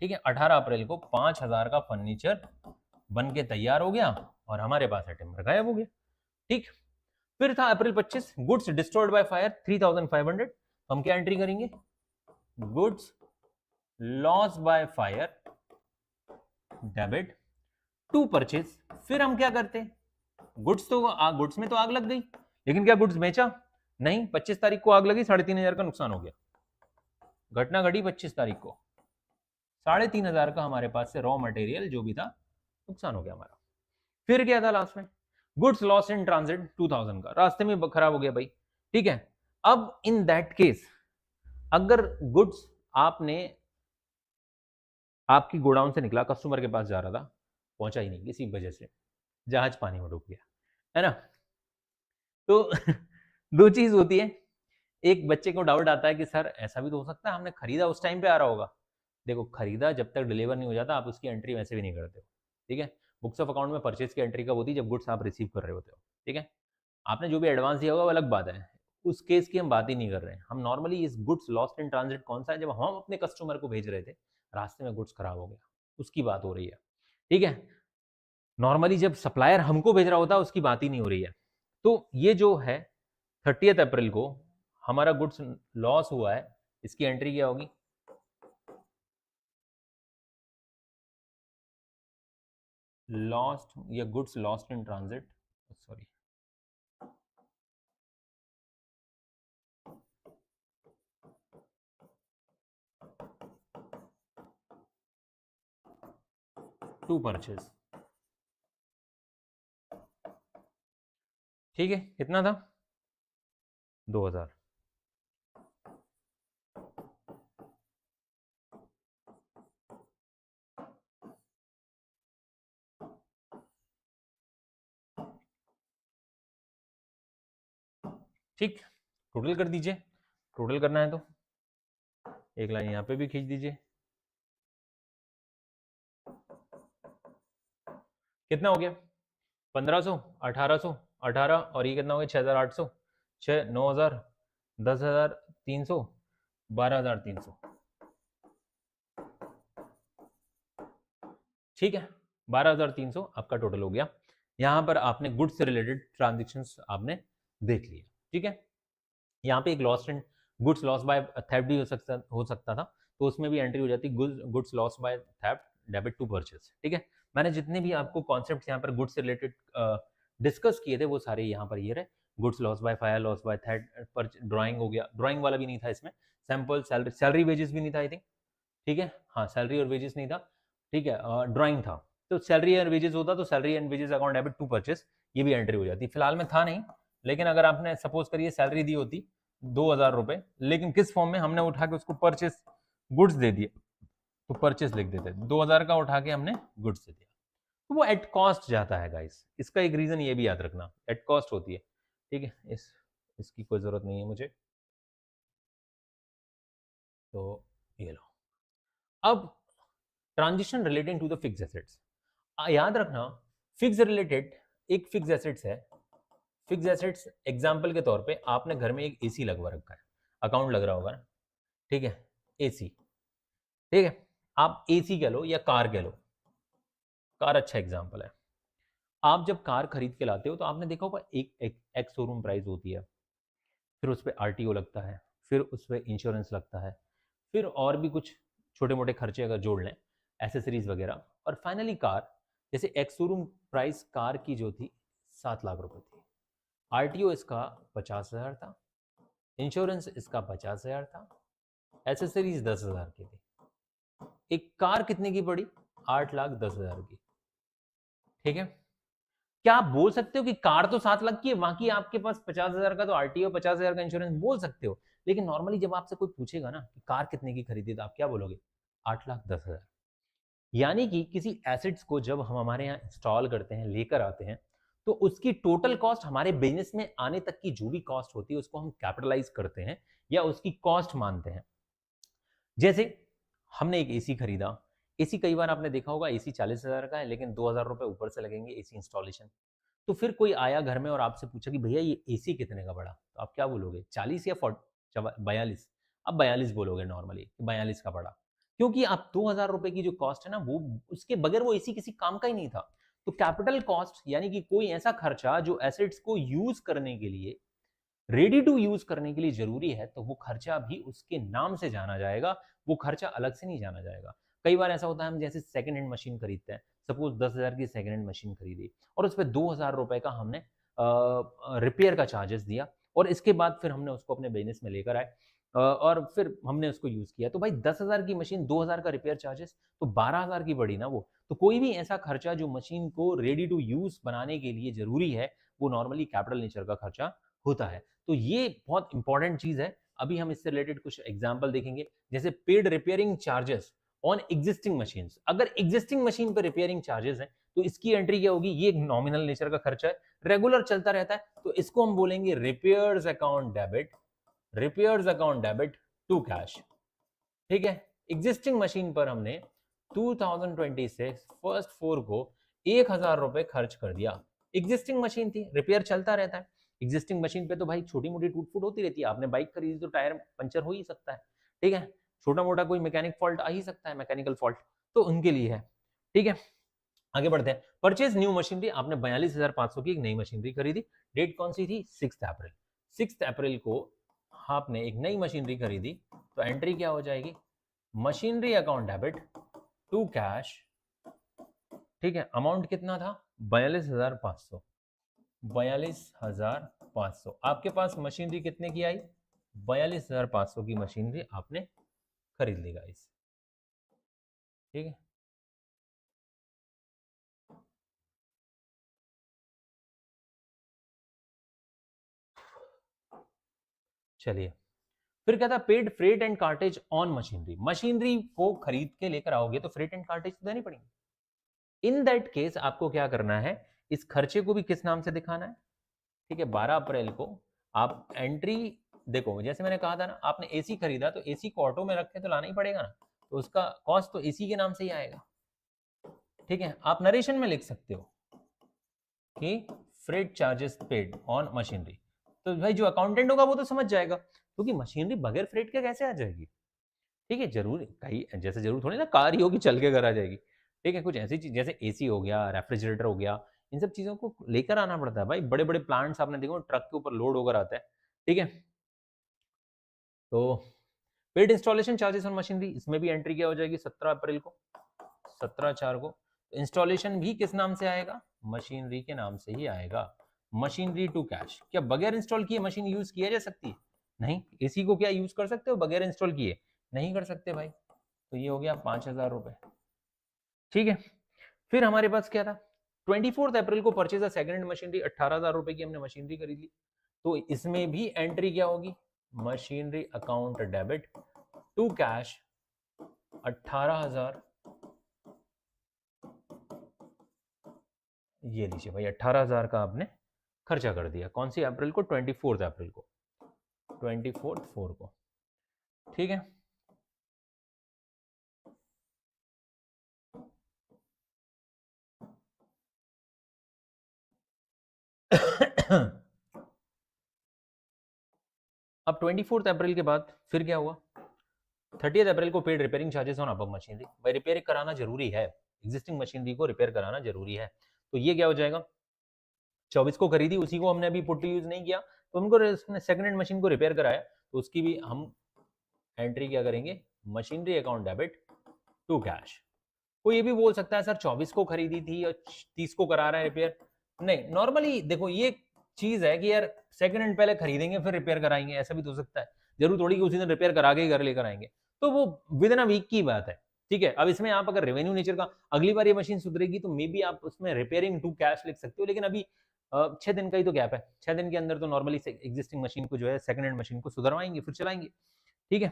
ठीक है, 18 अप्रैल को 5,000 का फर्नीचर बन के तैयार हो गया और हमारे पास है टिम्बर गायब हो गया, ठीक। फिर था April 25, goods destroyed by fire 3,500, हम क्या एंट्री करेंगे, goods loss by fire debit to purchase. फिर हम क्या करते, गुड्स में तो आग लग गई, लेकिन क्या गुड्स बेचा, नहीं, 25 तारीख को आग लगी, 3,500 का नुकसान हो गया, घटना घटी 25 तारीख को, 3,500 का हमारे पास से रॉ मटेरियल जो भी था नुकसान हो गया हमारा। फिर क्या था लास्ट में, गुड्स लॉस इन ट्रांजिट 2,000 का, रास्ते में खराब हो गया भाई, ठीक है। अब इन दैट केस अगर गुड्स आपकी गोडाउन से निकला, कस्टमर के पास जा रहा था, पहुंचा ही नहीं किसी वजह से, जहाज पानी में डूब गया, है ना, तो दो चीज होती है, एक बच्चे को डाउट आता है कि सर ऐसा भी तो हो सकता है हमने खरीदा उस टाइम पे आ रहा होगा, देखो खरीदा जब तक डिलीवर नहीं हो जाता आप उसकी एंट्री वैसे भी नहीं करते हो, ठीक है, बुक्स ऑफ अकाउंट में परचेज की एंट्री कब होती है, जब गुड्स आप रिसीव कर रहे होते हो, ठीक है, आपने जो भी एडवांस दिया होगा वो अलग बात है, उस केस की हम बात ही नहीं कर रहे हैं, हम नॉर्मली इस गुड्स लॉस्ट इन ट्रांजिट कौन सा है, जब हम अपने कस्टमर को भेज रहे थे, रास्ते में गुड्स खराब हो गया, उसकी बात हो रही है, ठीक है, नॉर्मली जब सप्लायर हमको भेज रहा होता है उसकी बात ही नहीं हो रही है। तो ये जो है 30 अप्रैल को हमारा गुड्स लॉस हुआ है, इसकी एंट्री क्या होगी, लॉस्ट या goods lost in transit, sorry, to purchase, ठीक है, कितना था 2,000, ठीक, टोटल कर दीजिए, टोटल करना है तो एक लाइन यहाँ पे भी खींच दीजिए, कितना हो गया 1,500, 1,800, 18 और ये कितना हो गया 6,800, 9,000, 10,300, 12,300, ठीक है, 12,300 आपका टोटल हो गया, यहाँ पर आपने गुड्स से रिलेटेड ट्रांजेक्शन्स आपने देख लिया, ठीक है, यहाँ पे एक loss and goods loss by theft भी हो सकता था, तो उसमें भी एंट्री हो जाती goods loss by theft debit to purchase, ठीक है, मैंने जितने भी आपको कॉन्सेप्ट यहाँ पर गुड्स से रिलेटेड डिस्कस किए थे वो सारे यहाँ पर ये रहे, goods loss by fire, loss by theft पर, ड्राइंग हो गया, ड्राइंग वाला भी नहीं था इसमें, सैम्पल सैलरी वेजेस भी नहीं था आई थिंक, ठीक है, हाँ सैलरी और वेजेस नहीं था, ठीक है, ड्राइंग था, तो सैलरी एंड वेजेस होता तो salary and wages account debit to purchase, ये भी एंट्री हो जाती, फिलहाल में था नहीं, लेकिन अगर आपने सपोज करिए सैलरी दी होती 2,000 रुपए, लेकिन किस फॉर्म में, हमने उठा के उसको परचेस गुड्स दे दिए, तो परचेस लिख देते, 2,000 का उठा के हमने गुड्स दे दिया, तो वो एट कॉस्ट जाता है गाइस, इसका एक रीजन ये भी याद रखना, एट कॉस्ट होती है, ठीक है, इसकी कोई जरूरत नहीं है मुझे, तो ये लो, अब transaction relating to the fix assets, याद रखना फिक्स रिलेटेड, एक फिक्स एसेट्स है, फिक्स एसेट्स एग्जांपल के तौर पे आपने घर में एक एसी लगवा रखा है, अकाउंट लग रहा होगा ना, ठीक है, एसी, ठीक है, आप एसी कह लो या कार कह लो, कार अच्छा एग्जांपल है, आप जब कार खरीद के लाते हो तो आपने देखा होगा एक शोरूम प्राइस होती है, फिर उस पर आरटीओ लगता है, फिर उस पर इंश्योरेंस लगता है, फिर और भी कुछ छोटे मोटे खर्चे अगर जोड़ लें, एसेसरीज वगैरह, और फाइनली कार, जैसे एक्स शोरूम प्राइस कार की जो थी 7 लाख रुपए थी, आरटीओ इसका 50,000 था, इंश्योरेंस इसका 50,000 था, एसेसरीज 10,000 की थी, एक कार कितने की पड़ी, 8,10,000 की, ठीक है, क्या आप बोल सकते हो कि कार तो 7 लाख की है, बाकी आपके पास 50,000 का तो आरटीओ, 50,000 का इंश्योरेंस, बोल सकते हो। लेकिन नॉर्मली जब आपसे कोई पूछेगा ना कि कार कितने की खरीदी, तो आप क्या बोलोगे? 8,10,000। यानी कि किसी एसेट्स को जब हम हमारे यहाँ इंस्टॉल करते हैं, लेकर आते हैं, तो उसकी टोटल कॉस्ट हमारे बिजनेस में आने तक की जो भी कॉस्ट होती है उसको हम कैपिटलाइज करते हैं या उसकी कॉस्ट मानते हैं। जैसे हमने एक एसी खरीदा, एसी कई बार आपने देखा होगा एसी 40,000 का है, लेकिन 2,000 रुपए ऊपर से लगेंगे एसी इंस्टॉलेशन। तो फिर कोई आया घर में और आपसे पूछा कि भैया ये एसी कितने का पड़ा, तो आप क्या बोलोगे? 40 या 42? आप 42 बोलोगे नॉर्मली, 42 का पड़ा, क्योंकि आप 2,000 रुपए की जो कॉस्ट है ना, वो उसके बगैर वो एसी किसी काम का ही नहीं था। तो कैपिटल कॉस्ट यानी कि कोई ऐसा खर्चा जो एसेट्स को यूज करने के लिए, रेडी टू यूज करने के लिए जरूरी है, तो वो खर्चा भी उसके नाम से जाना जाएगा, वो खर्चा अलग से नहीं जाना जाएगा। कई बार ऐसा होता है, हम जैसे सेकंड हैंड मशीन खरीदते हैं, सपोज 10,000 की सेकंड हैंड मशीन खरीदी और उस पर 2,000 रुपए का हमने रिपेयर का चार्जेस दिया, और इसके बाद फिर हमने उसको अपने बिजनेस में लेकर आए, और फिर हमने उसको यूज किया, तो भाई 10,000 की मशीन, 2,000 का रिपेयर चार्जेस, तो 12,000 की पड़ी ना वो। तो कोई भी ऐसा खर्चा जो मशीन को रेडी टू यूज बनाने के लिए जरूरी है, वो नॉर्मली कैपिटल नेचर का खर्चा होता है। तो ये बहुत इंपॉर्टेंट चीज है। अभी हम इससे रिलेटेड कुछ एग्जांपल देखेंगे, जैसे paid repairing charges on existing machines. अगर एग्जिस्टिंग मशीन पर रिपेयरिंग चार्जेस हैं, तो इसकी एंट्री क्या होगी? ये एक नॉमिनल नेचर का खर्चा है, रेगुलर चलता रहता है, तो इसको हम बोलेंगे repairs account debit, repairs account debit to cash. ठीक है, एग्जिस्टिंग मशीन पर हमने 2026 फर्स्ट 4 को 1,000 रुपए खर्च कर दिया। एग्जिस्टिंग मशीन थी, रिपेयर चलता रहता है। एग्जिस्टिंग मशीन पे तो भाई छोटी मोटी टूट फूट होती रहती है। आपने बाइक खरीदी तो टायर पंचर हो ही सकता है, ठीक है, छोटा मोटा कोई मैकेनिक फॉल्ट आ ही सकता है, मैकेनिकल फॉल्ट, तो उनके लिए है। ठीक है, आगे बढ़ते हैं। परचेज न्यू मशीनरी, आपने 42,500 की एक नई मशीनरी खरीदी। डेट कौन सी थी? 6 अप्रैल। 6 अप्रैल को आपने एक नई मशीनरी खरीदी, तो एंट्री क्या हो जाएगी? Machinery account debit to cash. ठीक है, अमाउंट कितना था? 42,500। 42,500। आपके पास मशीनरी कितने की आई? 42,500 की मशीनरी आपने खरीद ली गाइस। ठीक है, चलिए, फिर क्या था? Paid freight and cartridge on machinery. Machinery को खरीद के लेकर आओगे तो फ्रेट एंड कार्टेज तो देनी पड़ेंगे। इन दैट केस आपको क्या करना है? इस खर्चे को भी किस नाम से दिखाना है? ठीक है, 12 अप्रैल को आप एंट्री देखो, जैसे मैंने कहा था ना, आपने एसी खरीदा तो एसी को ऑटो में रखे तो लाना ही पड़ेगा ना, तो उसका कॉस्ट तो एसी के नाम से ही आएगा। ठीक है, आप नरेशन में लिख सकते हो कि freight charges paid on machinery, तो भाई जो अकाउंटेंट होगा वो तो समझ जाएगा, क्योंकि मशीनरी बगैर फ्रेट के कैसे आ जाएगी? ठीक है, जरूर कहीं जैसे जरूर थोड़ी ना कार ही होगी चल के घर आ जाएगी। ठीक है, कुछ ऐसी चीज जैसे एसी हो गया, रेफ्रिजरेटर हो गया, इन सब चीजों को लेकर आना पड़ता है भाई। बड़े बड़े प्लांट्स आपने देखो ट्रक के ऊपर लोड होकर आता है। ठीक है, तो paid installation charges on machinery, इसमें भी एंट्री क्या हो जाएगी? 17 अप्रैल को, 17/4 को। इंस्टॉलेशन भी किस नाम से आएगा? मशीनरी के नाम से ही आएगा। Machinery to cash. क्या बगैर इंस्टॉल किए मशीन यूज किया जा सकती है? नहीं। एसी को क्या यूज कर सकते हो बगैर इंस्टॉल किए? नहीं कर सकते भाई। तो ये हो गया 5,000 रुपए। ठीक है, फिर हमारे पास क्या था? 24 अप्रैल को purchase a second hand machinery, 18,000 रुपए की हमने मशीनरी खरीद ली, तो इसमें भी एंट्री क्या होगी? Machinery account debit to cash 18,000। ये लीजिए भाई, 18,000 का आपने खर्चा कर दिया। कौन सी अप्रैल को? 24 अप्रैल को, 24 4 को। ठीक है, अब 24 अप्रैल के बाद फिर क्या हुआ? 30 अप्रैल को paid repairing charges on above machinery. भाई रिपेयर कराना जरूरी है, एग्जिस्टिंग मशीनरी को रिपेयर कराना जरूरी है, तो ये क्या हो जाएगा? 24 को खरीदी, उसी को हमने अभी पुट टू यूज नहीं किया, तो उनको सेकंड हैंड मशीन को रिपेयर कराया, तो उसकी भी हम एंट्री क्या करेंगे? Machinery account debit to cash. कोई ये भी बोल सकता है सर 24 को खरीदी थी और 30 को करा रहा है रिपेयर। नहीं, नॉर्मली देखो ये चीज है कि यार सेकंड हैंड पहले खरीदेंगे फिर रिपेयर कराएंगे, ऐसा भी तो हो सकता है। जरूर थोड़ी कि उसी दिन रिपेयर करा के ही घर लेकर आएंगे, तो वो विद इन अ वीक की बात है। ठीक है, अब इसमें आप अगर रेवेन्यू नेचर का अगली बार ये मशीन सुधरेगी तो मे बी आप उसमें रिपेयरिंग टू कैश लिख सकते हो, लेकिन अभी 6 दिन का ही तो गैप है। 6 दिन के अंदर तो नॉर्मली एग्जिस्टिंग मशीन को जो है सेकंड हैंड मशीन को सुधरवाएंगे फिर चलाएंगे। ठीक है,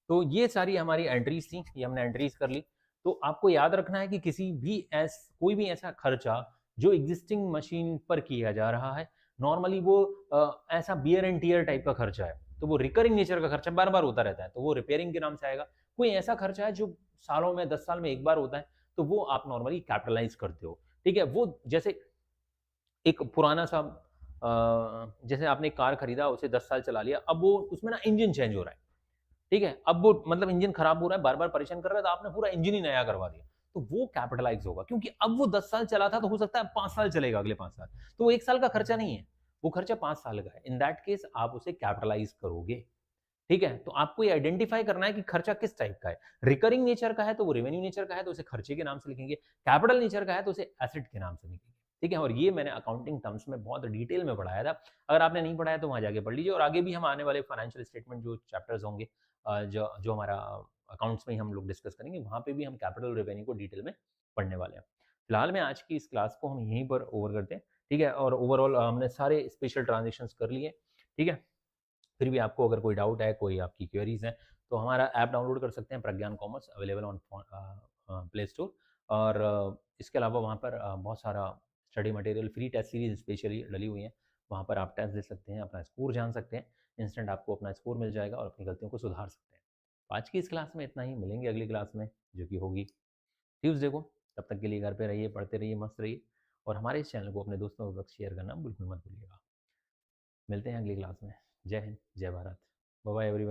तो ये सारी हमारी एंट्रीज थी, ये हमने एंट्रीज कर ली। तो आपको याद रखना है कि किसी भी कोई भी ऐसा खर्चा जो एग्जिस्टिंग मशीन पर किया जा रहा है, नॉर्मली वो ऐसा बियर एंड टीयर टाइप का खर्चा है, तो वो रिकरिंग नेचर का खर्चा बार बार होता रहता है, तो वो रिपेयरिंग के नाम से आएगा। कोई ऐसा खर्चा है जो सालों में 10 साल में एक बार होता है, तो वो आप नॉर्मली कैपिटलाइज करते हो। ठीक है, वो जैसे एक पुराना सा जैसे आपने कार खरीदा, उसे 10 साल चला लिया, अब वो उसमें ना इंजन चेंज हो रहा है। ठीक है, अब वो मतलब इंजन खराब हो रहा है, बार बार परेशान कर रहा है, तो आपने पूरा इंजन ही नया करवा दिया, तो वो कैपिटलाइज होगा, क्योंकि अब वो 10 साल चला था, तो हो सकता है 5 साल चलेगा, अगले 5 साल, तो वो 1 साल का खर्चा नहीं है, वो खर्चा 5 साल का है। इन दैट केस आप उसे कैपिटलाइज करोगे। ठीक है, तो आपको ये आइडेंटिफाई करना है कि खर्चा किस टाइप का है। रिकरिंग नेचर का है तो वो रेवेन्यू नेचर का है, तो उसे खर्चे के नाम से लिखेंगे। कैपिटल नेचर का है तो उसे एसेट के नाम से लिखेंगे। ठीक है, और ये मैंने अकाउंटिंग टर्म्स में बहुत डिटेल में पढ़ाया था। अगर आपने नहीं पढ़ाया तो वहां जाके पढ़ लीजिए, और आगे भी हम आने वाले फाइनेंशियल स्टेटमेंट जो चैप्टर्स होंगे, जो जो हमारा अकाउंट्स में ही हम लोग डिस्कस करेंगे, वहां पे भी हम कैपिटल रेवेन्यू को डिटेल में पढ़ने वाले हैं। फिलहाल में आज की इस क्लास को हम यहीं पर ओवर करते हैं। ठीक है, और ओवरऑल हमने सारे स्पेशल ट्रांजेक्शन कर लिए। ठीक है, फिर भी आपको अगर कोई डाउट है, कोई आपकी क्वेरीज हैं, तो हमारा ऐप डाउनलोड कर सकते हैं, Pragyan commerce, available on play store. और इसके अलावा वहाँ पर बहुत सारा study material, free test series specially डली हुई हैं, वहाँ पर आप टेस्ट दे सकते हैं, अपना स्कोर जान सकते हैं, इंस्टेंट आपको अपना स्कोर मिल जाएगा और अपनी गलतियों को सुधार सकते हैं। तो आज की इस क्लास में इतना ही, मिलेंगे अगली क्लास में जो कि होगी ट्यूसडे को। तब तक के लिए घर पे रहिए, पढ़ते रहिए, मस्त रहिए, और हमारे इस चैनल को अपने दोस्तों के साथ शेयर करना बिल्कुल मत भूलिएगा। मिलते हैं अगली क्लास में। जय हिंद, जय भारत, बाय बाय एवरीवन।